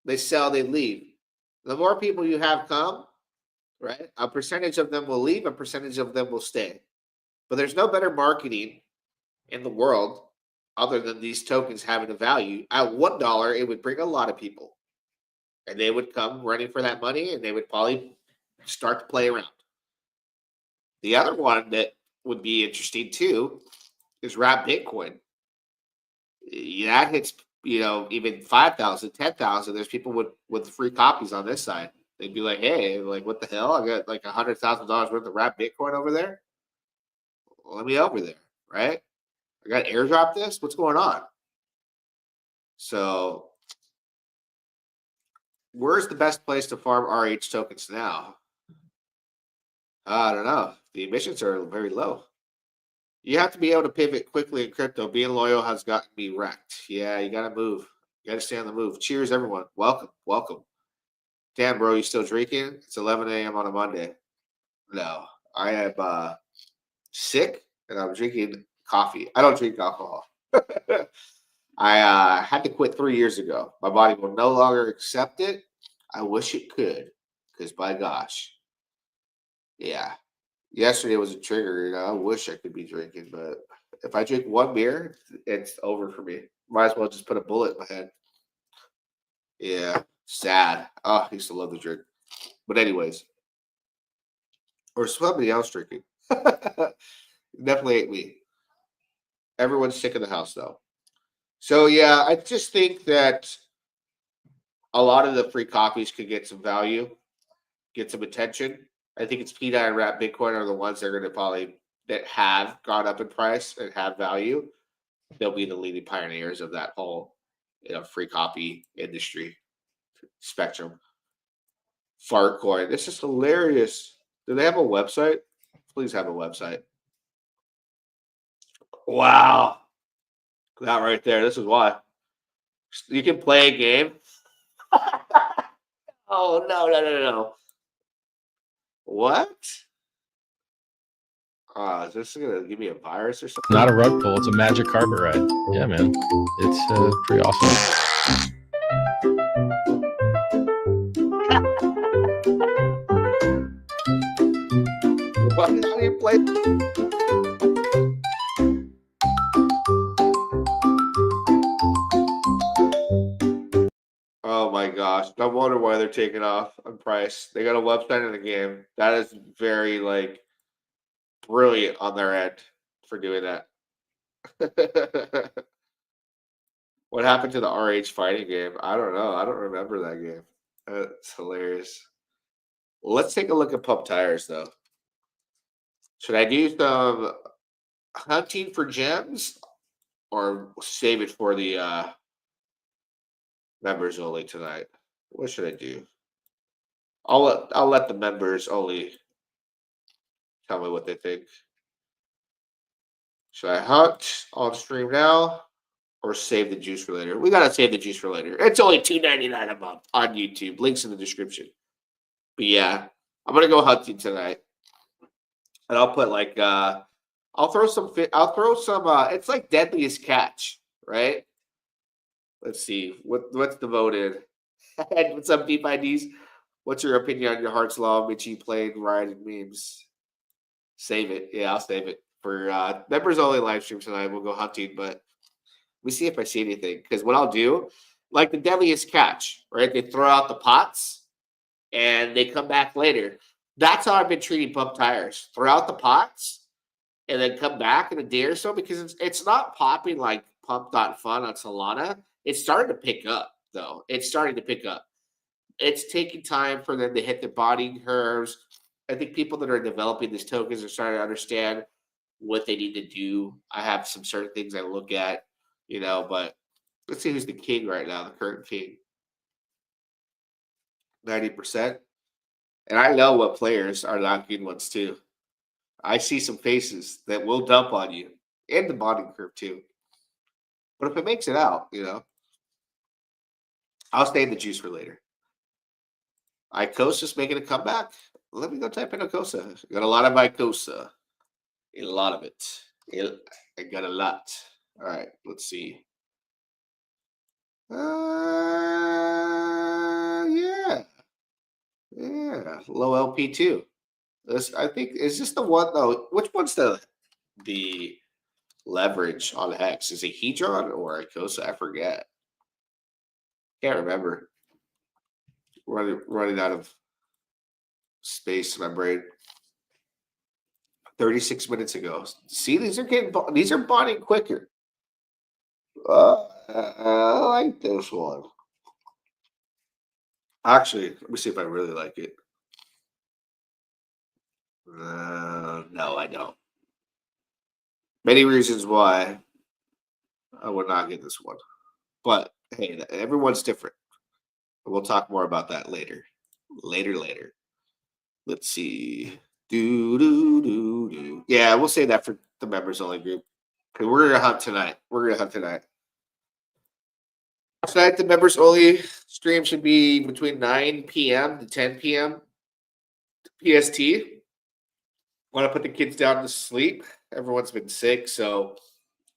they leave. The more people you have come, right, a percentage of them will leave, a percentage of them will stay. But there's no better marketing in the world other than these tokens having a value. At $1, it would bring a lot of people. And they would come running for that money, and they would probably start to play around. The other one that would be interesting too is wrap Bitcoin. That hits, even 5,000, 10,000. There's people with free copies on this side. They'd be like, hey, like, what the hell? I got like $100,000 worth of wrap Bitcoin over there. Let me over there, right? I got airdrop this. What's going on? So, where's the best place to farm RH tokens now? I don't know. The emissions are very low. You have to be able to pivot quickly in crypto. Being loyal has gotten me wrecked. Yeah, you got to move. You got to stay on the move. Cheers, everyone. Welcome. Welcome. Damn, bro, you still drinking? It's 11 a.m. on a Monday. No, I am sick, and I'm drinking coffee. I don't drink alcohol. I had to quit 3 years ago. My body will no longer accept it. I wish it could, because by gosh. Yeah. Yesterday was a trigger. I wish I could be drinking, but if I drink one beer, it's over for me. Might as well just put a bullet in my head. Yeah. Sad. Oh, I used to love the drink. But anyways. Or somebody else drinking. Definitely ain't me. Everyone's sick in the house, though. So, yeah, I just think that a lot of the free copies could get some value, get some attention. I think it's P-Dye and Wrap Bitcoin are the ones that are going to probably that have gone up in price and have value. They'll be the leading pioneers of that whole free copy industry spectrum. Fartcoin. This is hilarious. Do they have a website? Please have a website. Wow. That right there. This is why. You can play a game. Oh, no. What? Is this going to give me a virus or something? Not a rug pull. It's a magic carpet ride. Yeah, man. It's pretty awesome. Why do you play? Oh my gosh. No wonder why they're taking off on price. They got a website in the game. That is very brilliant on their end for doing that. What happened to the RH fighting game? I don't know. I don't remember that game. That's hilarious. Well, let's take a look at pump tires, though. Should I do some hunting for gems or save it for the members only tonight? What should I do? I'll let the members only tell me what they think. Should I hunt on stream now or save the juice for later? We gotta save the juice for later. It's only $2.99 a month on YouTube. Links in the description. But yeah, I'm gonna go hunting tonight, and I'll put like I'll throw some. It's like deadliest catch, right? Let's see what's the vote in. What's up, deep IDs? What's your opinion on your Heart's Law, Mitchie playing Riot memes? Save it. Yeah, I'll save it for members only live stream tonight. We'll go hunting, but let me see if I see anything. Because what I'll do, like the deadliest catch, right? They throw out the pots and they come back later. That's how I've been treating pump tires. Throw out the pots and then come back in a day or so, because it's not popping like pump.fun on Solana. It's starting to pick up, though. It's starting to pick up. It's taking time for them to hit the bonding curves. I think people that are developing these tokens are starting to understand what they need to do. I have some certain things I look at, but let's see who's the king right now, the current king. 90%. And I know what players are not good ones, too. I see some faces that will dump on you and the bonding curve, too. But if it makes it out, I'll stay in the juice for later. Icosa's making a comeback. Let me go type in Icosa. Got a lot of Icosa. A lot of it. I got a lot. All right, let's see. Yeah. Yeah. Low LP too. This, I think, is this the one though? Which one's the leverage on Hex? Is it Hedron or Icosa? I forget. Can't remember. Running out of space in my brain. 36 minutes ago. See, these are bonding quicker. I like this one. Actually, let me see if I really like it. No, I don't. Many reasons why I would not get this one. But hey, everyone's different. We'll talk more about that later. Later. Let's see. Yeah, we'll say that for the members only group. Okay, we're gonna hunt tonight. Tonight, the members only stream should be between 9 p.m. to 10 p.m. PST. Want to put the kids down to sleep. Everyone's been sick, so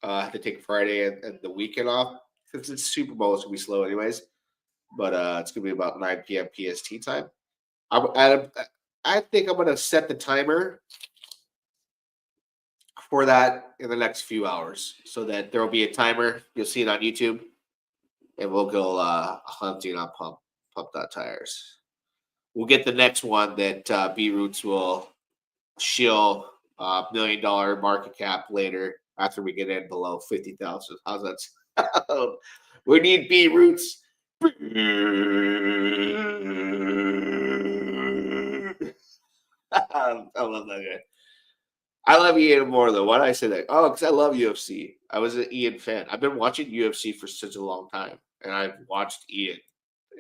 I have to take Friday and the weekend off. Since it's Super Bowl, it's gonna be slow anyways. But it's gonna be about 9 p.m. PST time. I think I'm gonna set the timer for that in the next few hours, so that there will be a timer. You'll see it on YouTube, and we'll go hunting on pump.tires. We'll get the next one that B Roots will shill $1 million market cap later after we get in below 50,000. How's that? We need B Roots. I love that guy. I love Ian more though. Why did I say that? Oh, because I love UFC. I was an Ian fan. I've been watching UFC for such a long time, and I've watched Ian.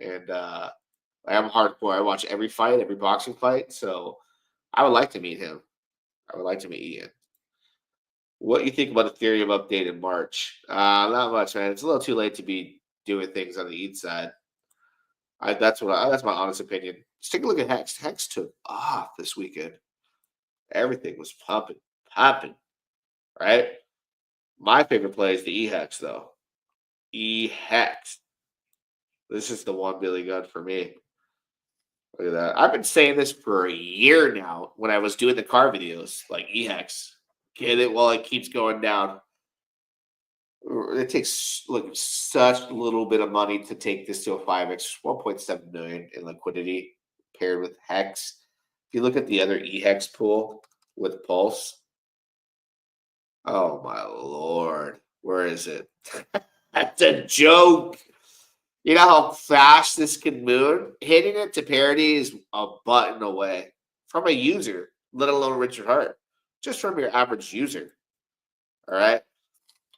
And I'm hardcore. I watch every fight, every boxing fight. So I would like to meet him. I would like to meet Ian. What do you think about Ethereum update in March? Not much, man. It's a little too late to be doing things on the ETH side. That's my honest opinion. Let's take a look at Hex. Hex took off this weekend. Everything was pumping, right? My favorite play is the EHEX, though. EHEX. This is the one Billy gun for me. Look at that. I've been saying this for a year now when I was doing the car videos, like EHEX. Get it while it keeps going down. It takes such a little bit of money to take this to a 5x, 1.7 million in liquidity paired with Hex. If you look at the other EHEX pool with Pulse, Oh my lord. Where is it? That's a joke. You know how fast this can move? Hitting it to parity is a button away from a user, let alone Richard Hart. Just from your average user. All right.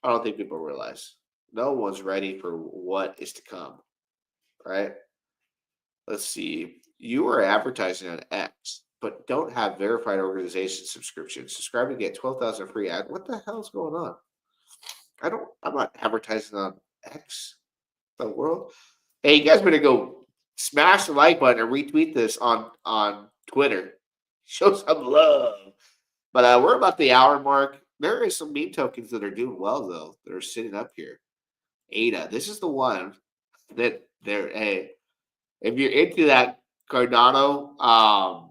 I don't think people realize. No one's ready for what is to come. Right. Let's see. You are advertising on X, but don't have verified organization subscription. Subscribe to get 12,000 free ad. What the hell's going on? I'm not advertising on X, the world. Hey, you guys better go smash the like button and retweet this on Twitter. Show some love. But we're about the hour mark. There is some meme tokens that are doing well though. That are sitting up here. ADA. This is the one that they're. Hey, if you're into that Cardano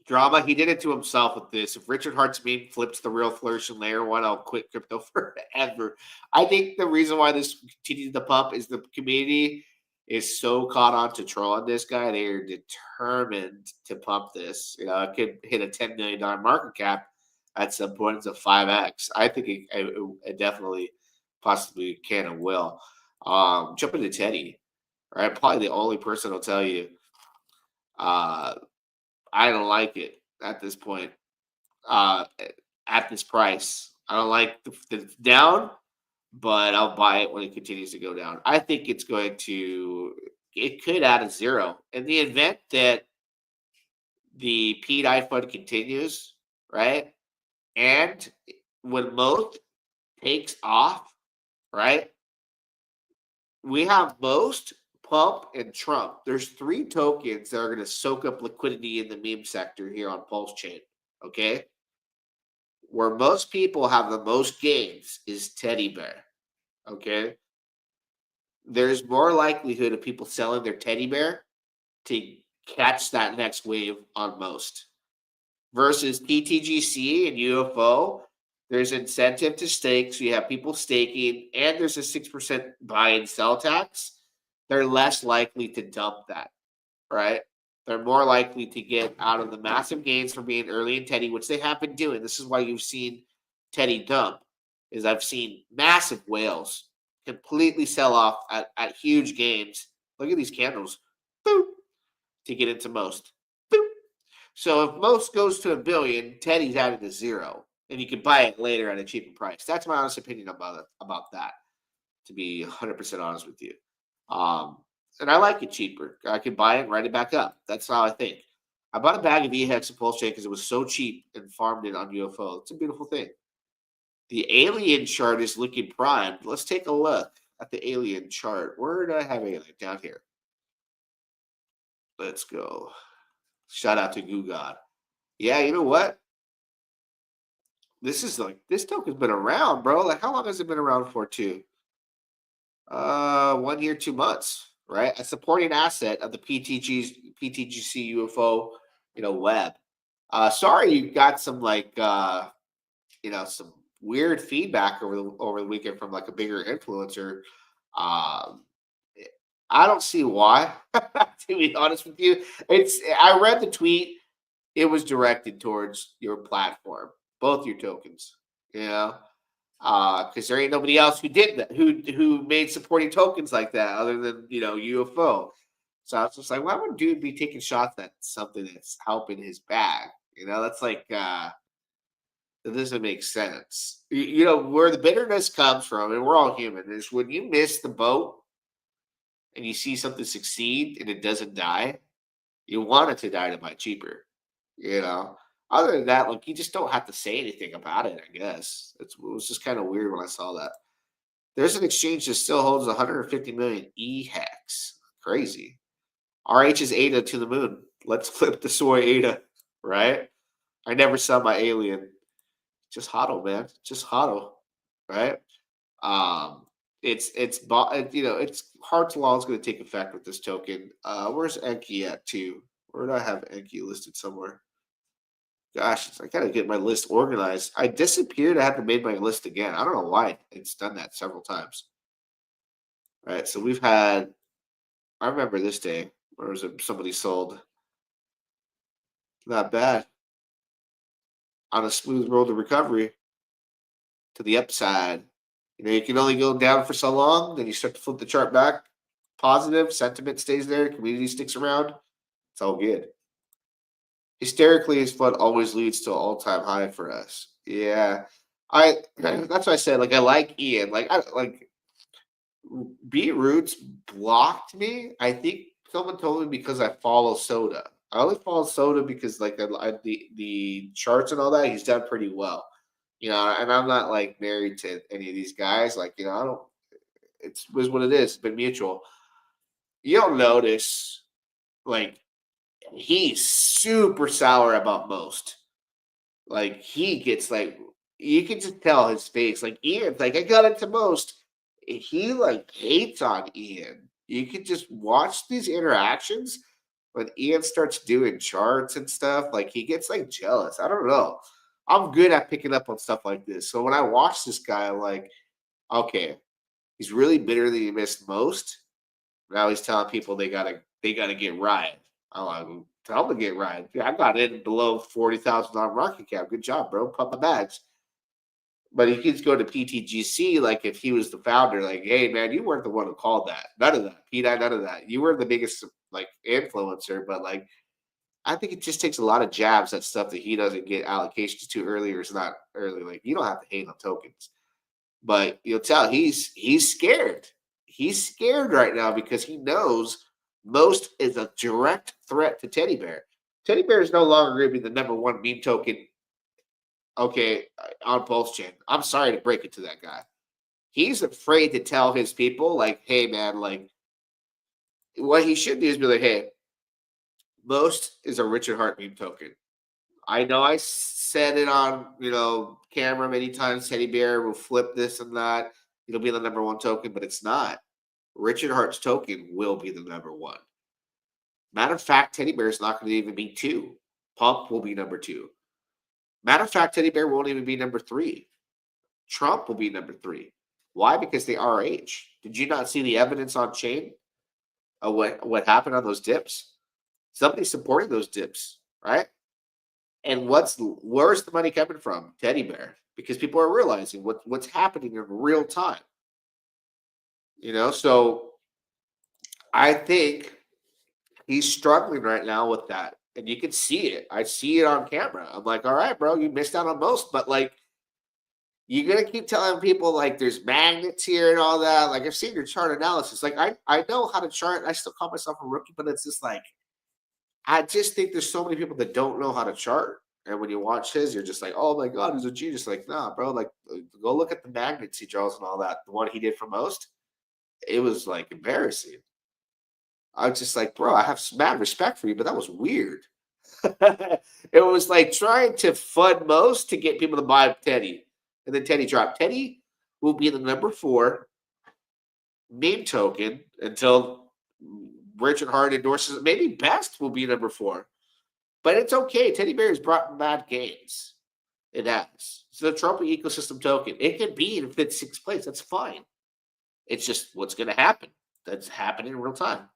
drama, he did it to himself with this. If Richard Hart's meme flips the real flourishing layer one, I'll quit crypto forever. I think the reason why this continues to pump is the community is so caught on to trolling this guy. They are determined to pump this. You know, it could hit a $10 million market cap at some point. It's a 5x. I think it definitely possibly can and will. Jump into Teddy. Right, probably the only person will tell you I don't like it at this point. At this price, I don't like the down, but I'll buy it when it continues to go down. I think it's going to. It could add a zero in the event that the PEI fund continues, right? And when most takes off, right? We have most, Pump, and Trump. There's 3 tokens that are going to soak up liquidity in the meme sector here on Pulsechain. Okay. Where most people have the most gains is Teddy Bear. Okay. There's more likelihood of people selling their Teddy Bear to catch that next wave on most. Versus PTGC and UFO, there's incentive to stake. So you have people staking, and there's a 6% buy and sell tax. They're less likely to dump that, right? They're more likely to get out of the massive gains for being early in Teddy, which they have been doing. This is why you've seen Teddy dump, is I've seen massive whales completely sell off at huge gains. Look at these candles. Boop, to get into most. Boop. So if most goes to $1 billion, Teddy's added to 0. And you can buy it later at a cheaper price. That's my honest opinion about that, to be 100% honest with you. And I like it cheaper. I can buy it and write it back up. That's how I think. I bought a bag of EHEX and Pulsechain because it was so cheap and farmed it on UFO. It's a beautiful thing. The alien chart is looking primed. Let's take a look at the alien chart. Where do I have alien? Down here. Let's go. Shout out to Goo God. Yeah, you know what? This token's been around, bro. Like, how long has it been around for, too? 1 year, 2 months, right? A supporting asset of the PTGC UFO, web. Sorry you got some some weird feedback over the weekend from like a bigger influencer. I don't see why, to be honest with you. I read the tweet. It was directed towards your platform, both your tokens, because there ain't nobody else who did that, who made supporting tokens like that other than UFO. So I was just like, why would dude be taking shots at something that's helping his bag? That's like that doesn't make sense. Where the bitterness comes from, and we're all human, is when you miss the boat and you see something succeed and it doesn't die, you want it to die to buy cheaper. Other than that, look, you just don't have to say anything about it, I guess. It was just kind of weird when I saw that. There's an exchange that still holds 150 million EHEX. Crazy. RH is ADA to the moon. Let's flip the soy ADA, right? I never sell my alien. Just hodl, man. Just hodl, right? It's Hart's law is going to take effect with this token. Where's Enki at too? Where did I have Enki listed somewhere? Gosh, I gotta get my list organized. I disappeared. I have to make my list again. I don't know why it's done that several times. All right, so we've had. I remember this day where was it somebody sold. Not bad. On a smooth road to recovery. to the upside. You know, you can only go down for so long, then you start to flip the chart back. Positive, sentiment stays there, community sticks around. It's all good. Hysterically, his FUD always leads to an all-time high for us. Yeah. That's why I said, like, I like Ian. Like, B Roots blocked me. I think someone told me because I follow Soda. I only follow Soda because like the charts and all that, he's done pretty well. You know, and I'm not like married to any of these guys. Like, you know, I don't. It was what it is. It's been mutual. You don't notice like he's super sour about most. Like he gets like you can just tell his face. Like Ian's like I got into most. He like hates on Ian. You can just watch these interactions when Ian starts doing charts and stuff. Like he gets like jealous. I don't know. I'm good at picking up on stuff like this. So when I watch this guy, I'm like, okay, he's really bitter that he missed most. Now he's telling people they gotta get right. I'm like, tell them to get right. I got in below $40,000 market cap. Good job, bro. Pump my bags. But he keeps going to PTGC like if he was the founder, like, hey man, you weren't the one who called that. None of that. P9, none of that. You were the biggest like influencer, but like I think it just takes a lot of jabs at stuff that he doesn't get allocations to early or is not early. Like you don't have to hate on tokens. But you'll tell he's scared. He's scared right now because he knows most is a direct threat to Teddy Bear. Teddy Bear is no longer going to be the number one meme token. Okay, on Pulsechain. I'm sorry to break it to that guy. He's afraid to tell his people, like, hey, man, like, what he should do is be like, hey, most is a Richard Hart meme token. I know I said it on, you know, camera many times. Teddy Bear will flip this and that. It'll be the number one token, but it's not. Richard Hart's token will be the number one. Matter of fact, Teddy Bear is not going to even be 2. Pump will be number 2. Matter of fact, Teddy Bear won't even be number 3. Trump will be number 3. Why? Because they RH. Did you not see the evidence on chain of what happened on those dips? Somebody's supporting those dips, right? And where's the money coming from? Teddy Bear. Because people are realizing what's happening in real time. You know, so I think he's struggling right now with that. And you can see it. I see it on camera. I'm like, all right, bro, you missed out on most. But like, you're going to keep telling people like there's magnets here and all that. Like I've seen your chart analysis. Like I know how to chart. I still call myself a rookie, but it's just like, I just think there's so many people that don't know how to chart. And when you watch his, you're just like, oh my God, he's a genius. Like, nah, bro, like go look at the magnets he draws and all that. The one he did for most, it was like embarrassing. I was just like, bro, I have mad respect for you, but that was weird. It was like trying to fund most to get people to buy Teddy. And then Teddy dropped. Teddy will be the number 4 meme token until Richard Hart endorses it. Maybe Best will be number 4. But it's okay. Teddy Bear has brought mad gains. It has. It's the Trump ecosystem token. It can be in 5th, 6th place. That's fine. It's just what's going to happen. That's happening in real time.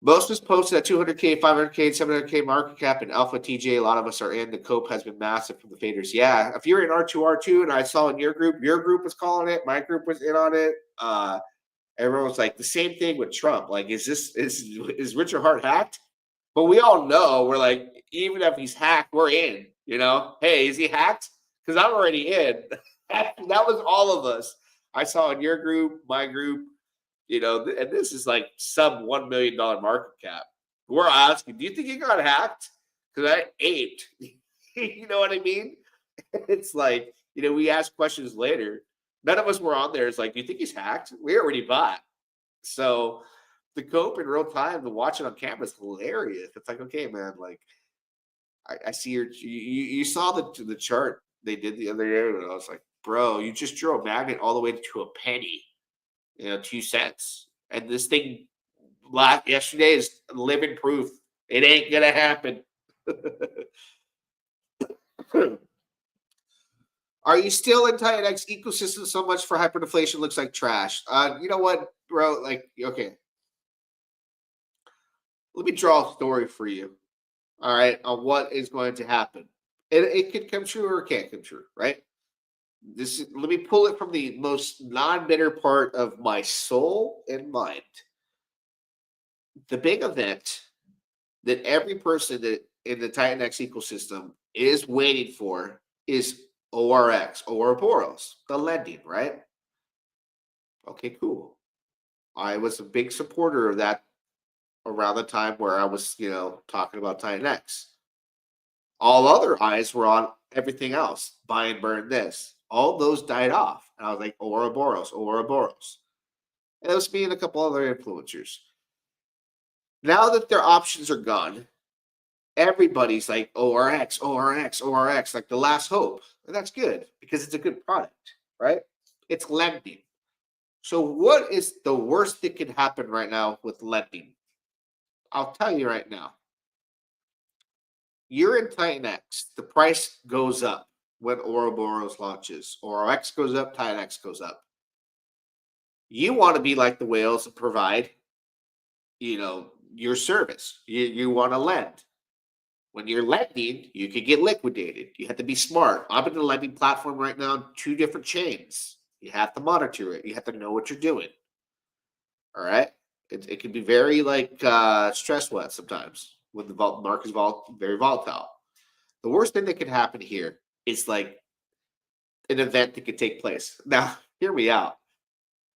Most was posted at 200K, 500K, 700K market cap and Alpha TJ. A lot of us are in. The cope has been massive from the faders. Yeah, if you're in R2R too, and I saw in your group was calling it. My group was in on it. Everyone was like the same thing with Trump. Like, is Richard Hart hacked? But we all know we're like, even if he's hacked, we're in. You know, hey, is he hacked? Because I'm already in. That was all of us. I saw in your group, my group. You know, and this is like sub $1 million market cap. We're asking, do you think he got hacked? Because I aped. You know what I mean? It's like, you know, we ask questions later. None of us were on there. It's like, do you think he's hacked? We already bought. So the cope in real time, to watch it on camera is hilarious. It's like, okay, man, like I see you saw the chart they did the other day, and I was like, bro, you just drew a magnet all the way to a penny. 2 cents. And this thing yesterday is living proof. It ain't going to happen. Are you still in TitanX ecosystem so much for hyperinflation looks like trash? You know what, bro? Like, okay. Let me draw a story for you. All right. On what is going to happen. It could come true or it can't come true, right? let me pull it from the most non-bitter part of my soul and mind. The big event that every person that in the TitanX ecosystem is waiting for is ORX, Ouroboros, the lending, right? Okay, cool. I was a big supporter of that around the time where I was, talking about TitanX. All other eyes were on everything else. Buy and burn this. All those died off. And I was like, Ouroboros, Ouroboros. And it was me and a couple other influencers. Now that their options are gone, everybody's like ORX, ORX, ORX, like the last hope. And that's good because it's a good product, right? It's lending. So what is the worst that can happen right now with lending? I'll tell you right now. You're in TitanX. The price goes up when Ouroboros launches. ORX goes up, TitanX goes up. You want to be like the whales and provide, your service. You want to lend. When you're lending, you can get liquidated. You have to be smart. I'm in the lending platform right now on 2 different chains. You have to monitor it. You have to know what you're doing. All right? It can be very stress wet sometimes when the market is very volatile. The worst thing that could happen here is like an event that could take place. Now, hear me out.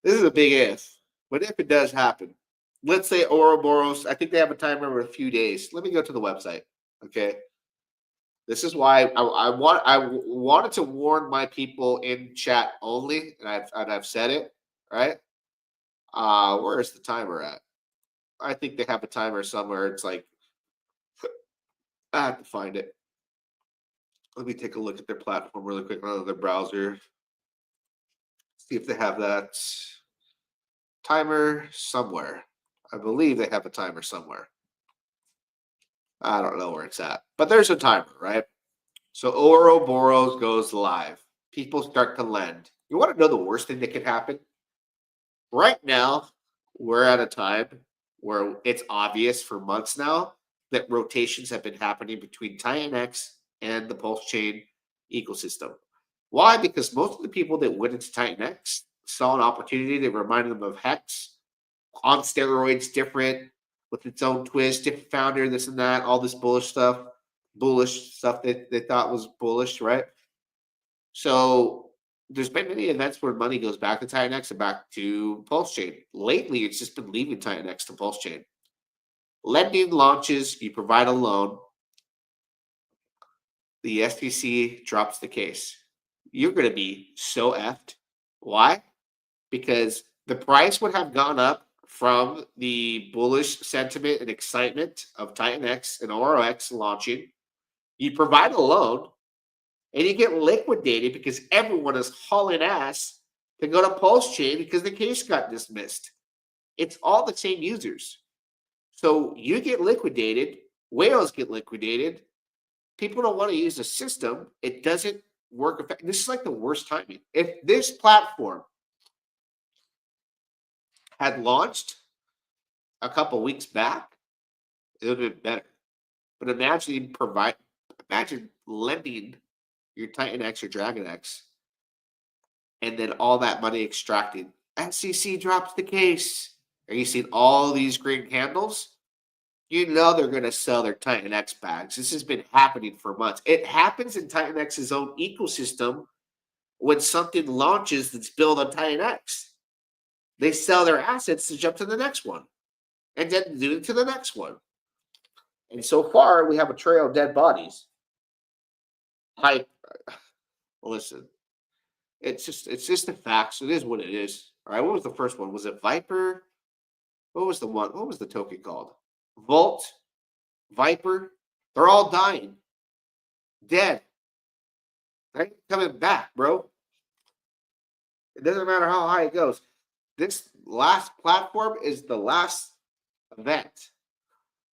This is a big if, but if it does happen, let's say Ouroboros, I think they have a timer of a few days. Let me go to the website. Okay. This is why I wanted to warn my people in chat only, and I've said it, right? Where is the timer at? I think they have a timer somewhere. It's like I have to find it. Let me take a look at their platform really quick on their browser. See if they have that timer somewhere. I believe they have a timer somewhere. I don't know where it's at, but there's a timer, right? So Ouroboros goes live. People start to lend. You want to know the worst thing that could happen? Right now, we're at a time where it's obvious for months now that rotations have been happening between TitanX and the Pulsechain ecosystem. Why? Because most of the people that went into TitanX saw an opportunity that reminded them of Hex, on steroids, different, with its own twist, different founder, this and that, all this bullish stuff that they thought was bullish, right? So there's been many events where money goes back to TitanX and back to Pulsechain. Lately, it's just been leaving TitanX to Pulsechain. Lending launches, you provide a loan, the SEC drops the case. You're going to be so effed. Why? Because the price would have gone up from the bullish sentiment and excitement of TitanX and ORX launching. You provide a loan, and you get liquidated because everyone is hauling ass to go to Pulsechain because the case got dismissed. It's all the same users. So you get liquidated, whales get liquidated. People don't want to use the system. It doesn't work effectively. This is like the worst timing. If this platform had launched a couple weeks back, it would have been better. But imagine lending your TitanX or DragonX, and then all that money extracted. SEC drops the case. Are you seeing all these green candles? You know they're going to sell their TitanX bags. This has been happening for months. It happens in TitanX's own ecosystem when something launches that's built on TitanX. They sell their assets to jump to the next one, and then do it to the next one. And so far, we have a trail of dead bodies. Listen, it's just the facts. It is what it is. All right, what was the first one? Was it Viper? What was the one? What was the token called? Volt, Viper. They're all dying, dead. They ain't coming back, bro. It doesn't matter how high it goes. This last platform is the last event.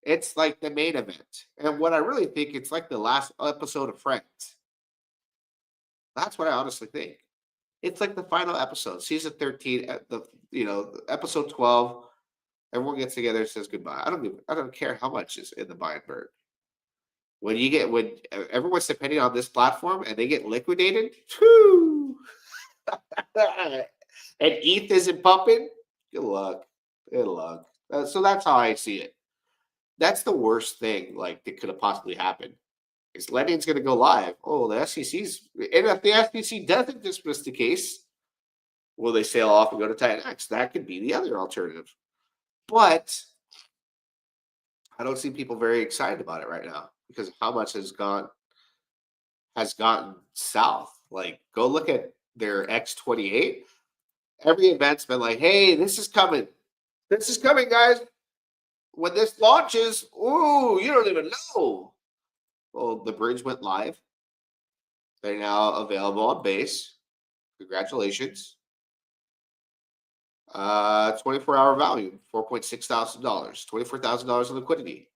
It's like the main event. And what I really think, it's like the last episode of Friends. That's what I honestly think. It's like the final episode, season 13, episode 12. Everyone gets together and says goodbye. I don't care how much is in the buy and burn. when everyone's depending on this platform and they get liquidated, whew, and ETH isn't pumping, good luck. Good luck. So that's how I see it. That's the worst thing like that could have possibly happened. Is lending's going to go live? Oh, the SEC's, and if the SEC doesn't dismiss the case, will they sail off and go to Titan X? That could be the other alternative. But I don't see people very excited about it right now because of how much has gotten south. Like, go look at their X28. Every event's been like, hey, this is coming. This is coming, guys. When this launches, ooh, you don't even know. Well, the bridge went live. They're now available on base. Congratulations. 24-hour value, $4.6 thousand, $24,000 in liquidity.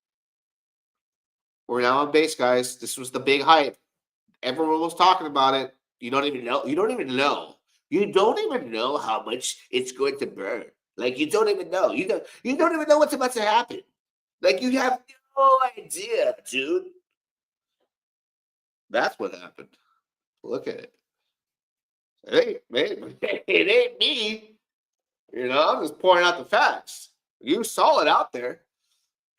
We're now on base, guys. This was the big hype. Everyone was talking about it. You don't even know. You don't even know. You don't even know how much it's going to burn. Like, you don't even know. You don't even know what's about to happen. Like, you have no idea, dude. That's what happened. Look at it. It ain't me. You know, I'm just pointing out the facts. You saw it out there.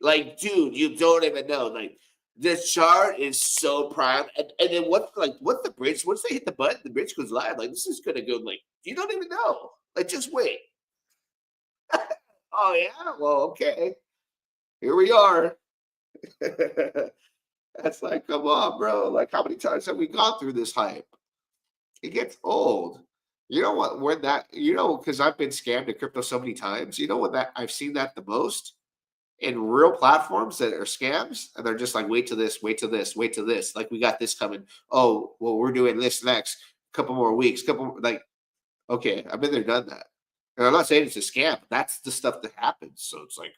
Like, dude, you don't even know. Like, this chart is so prime. And then what's the bridge? Once they hit the button, the bridge goes live. Like, this is going to go, like, you don't even know. Like, just wait. Oh, yeah? Well, okay. Here we are. That's like, come on, bro. Like, how many times have we gone through this hype? It gets old. You know what? When that, because I've been scammed in crypto so many times. You know what? That I've seen that the most in real platforms that are scams, and they're just like, wait till this, wait till this, wait till this. Like, we got this coming. Oh, well, we're doing this next. Couple more weeks. Okay, I've been there, done that. And I'm not saying it's a scam. But that's the stuff that happens. So it's like,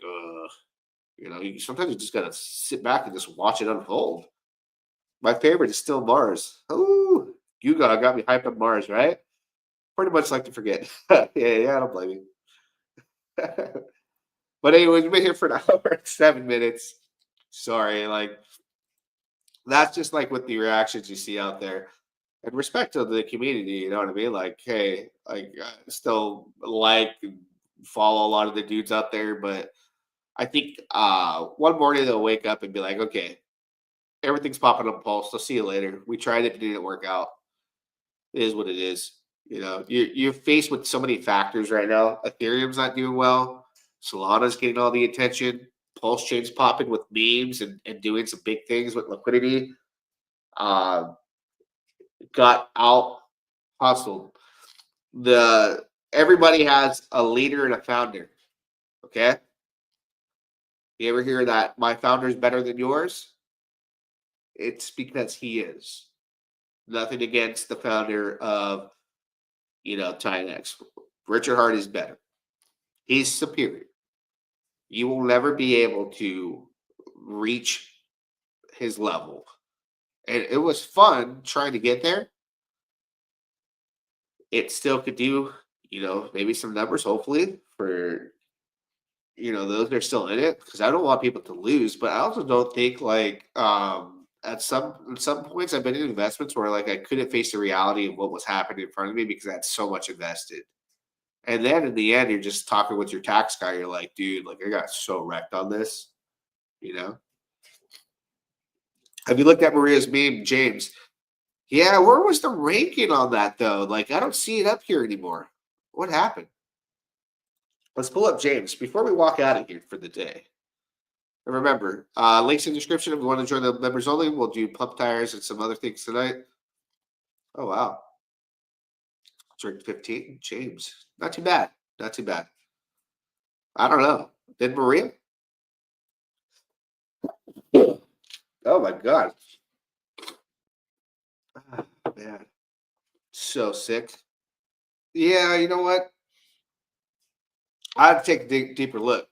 sometimes you just gotta sit back and just watch it unfold. My favorite is still Mars. Oh, you got me hyped on Mars, right? Pretty much like to forget. yeah, I don't blame you. But anyway, we've been here for an hour and 7 minutes. Sorry, like, that's just like with the reactions you see out there. And respect to the community, you know what I mean? Like, hey, like, still like and follow a lot of the dudes out there, but I think one morning they'll wake up and be like, okay, everything's popping up Pulse. I'll see you later. We tried it, it didn't work out. It is what it is. You know, you're faced with so many factors right now. Ethereum's not doing well. Solana's getting all the attention. Pulsechain's popping with memes and doing some big things with liquidity. Got out hustled. Everybody has a leader and a founder. Okay? You ever hear that my founder is better than yours? It's because he is. Nothing against the founder of, Titan X. Richard Hart is better. He's superior. You will never be able to reach his level. And it was fun trying to get there. It still could do, maybe some numbers, hopefully, for, those that are still in it. Because I don't want people to lose. But I also don't think, at some points I've been in investments where, like, I couldn't face the reality of what was happening in front of me because I had so much invested. And then in the end, you're just talking with your tax guy. You're like, dude, like, I got so wrecked on this, Have you looked at Maria's meme, James? Yeah, where was the ranking on that, though? Like, I don't see it up here anymore. What happened? Let's pull up James before we walk out of here for the day. And remember, links in the description. If you want to join the members only, we'll do pump tires and some other things tonight. Oh, wow. Drink 15. James. Not too bad. Not too bad. I don't know. Did Maria? Oh, my God. Oh, man. So sick. Yeah, you know what? I have to take a deeper look.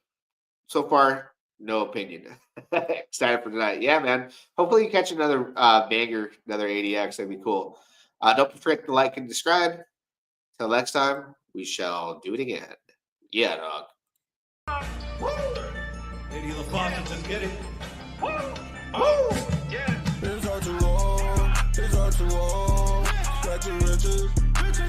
So far, no opinion. Excited for tonight. Yeah, man. Hopefully you catch another banger, another ADX. That'd be cool. Don't forget to like and subscribe. Till next time, we shall do it again. Yeah, dog. Lady of the Faucet, just get it. Woo! It's R2R, it's R2R. Back to riches,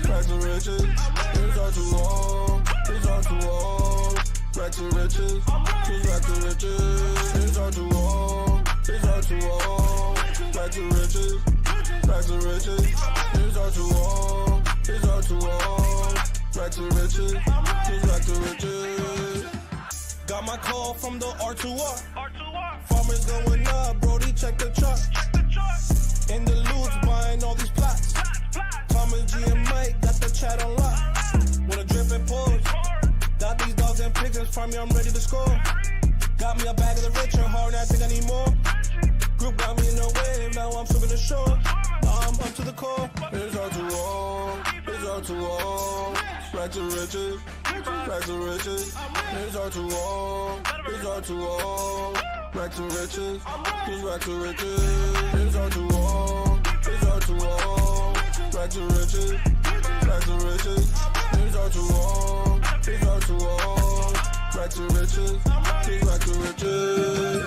back to riches. It's R2R, it's R2R. Back to riches, back to riches. It's R2R, it's R2R. Back to riches, back to riches. It's R2R, it's R2R. Back to riches, back to riches. Got my call from the R2R. Farmers going up, Brody, check the chart. In the loops, buying all these plots. Thomas G and Mike got the chat on lock. With a drip and pause. Got these dogs and pickers from me, I'm ready to score. Got me a bag of the rich and hard, and I think I need more. Group got me in the wave, now I'm swimming the shore. Now I'm up to the core. It's R2R, it's R2R. Back to riches, back to riches. It's R2R, it's R2R. Back to riches, back to riches. It's R2R, it's R2R. Back to riches, back to riches. It's R2R, it's R2R. Back to riches, back to riches.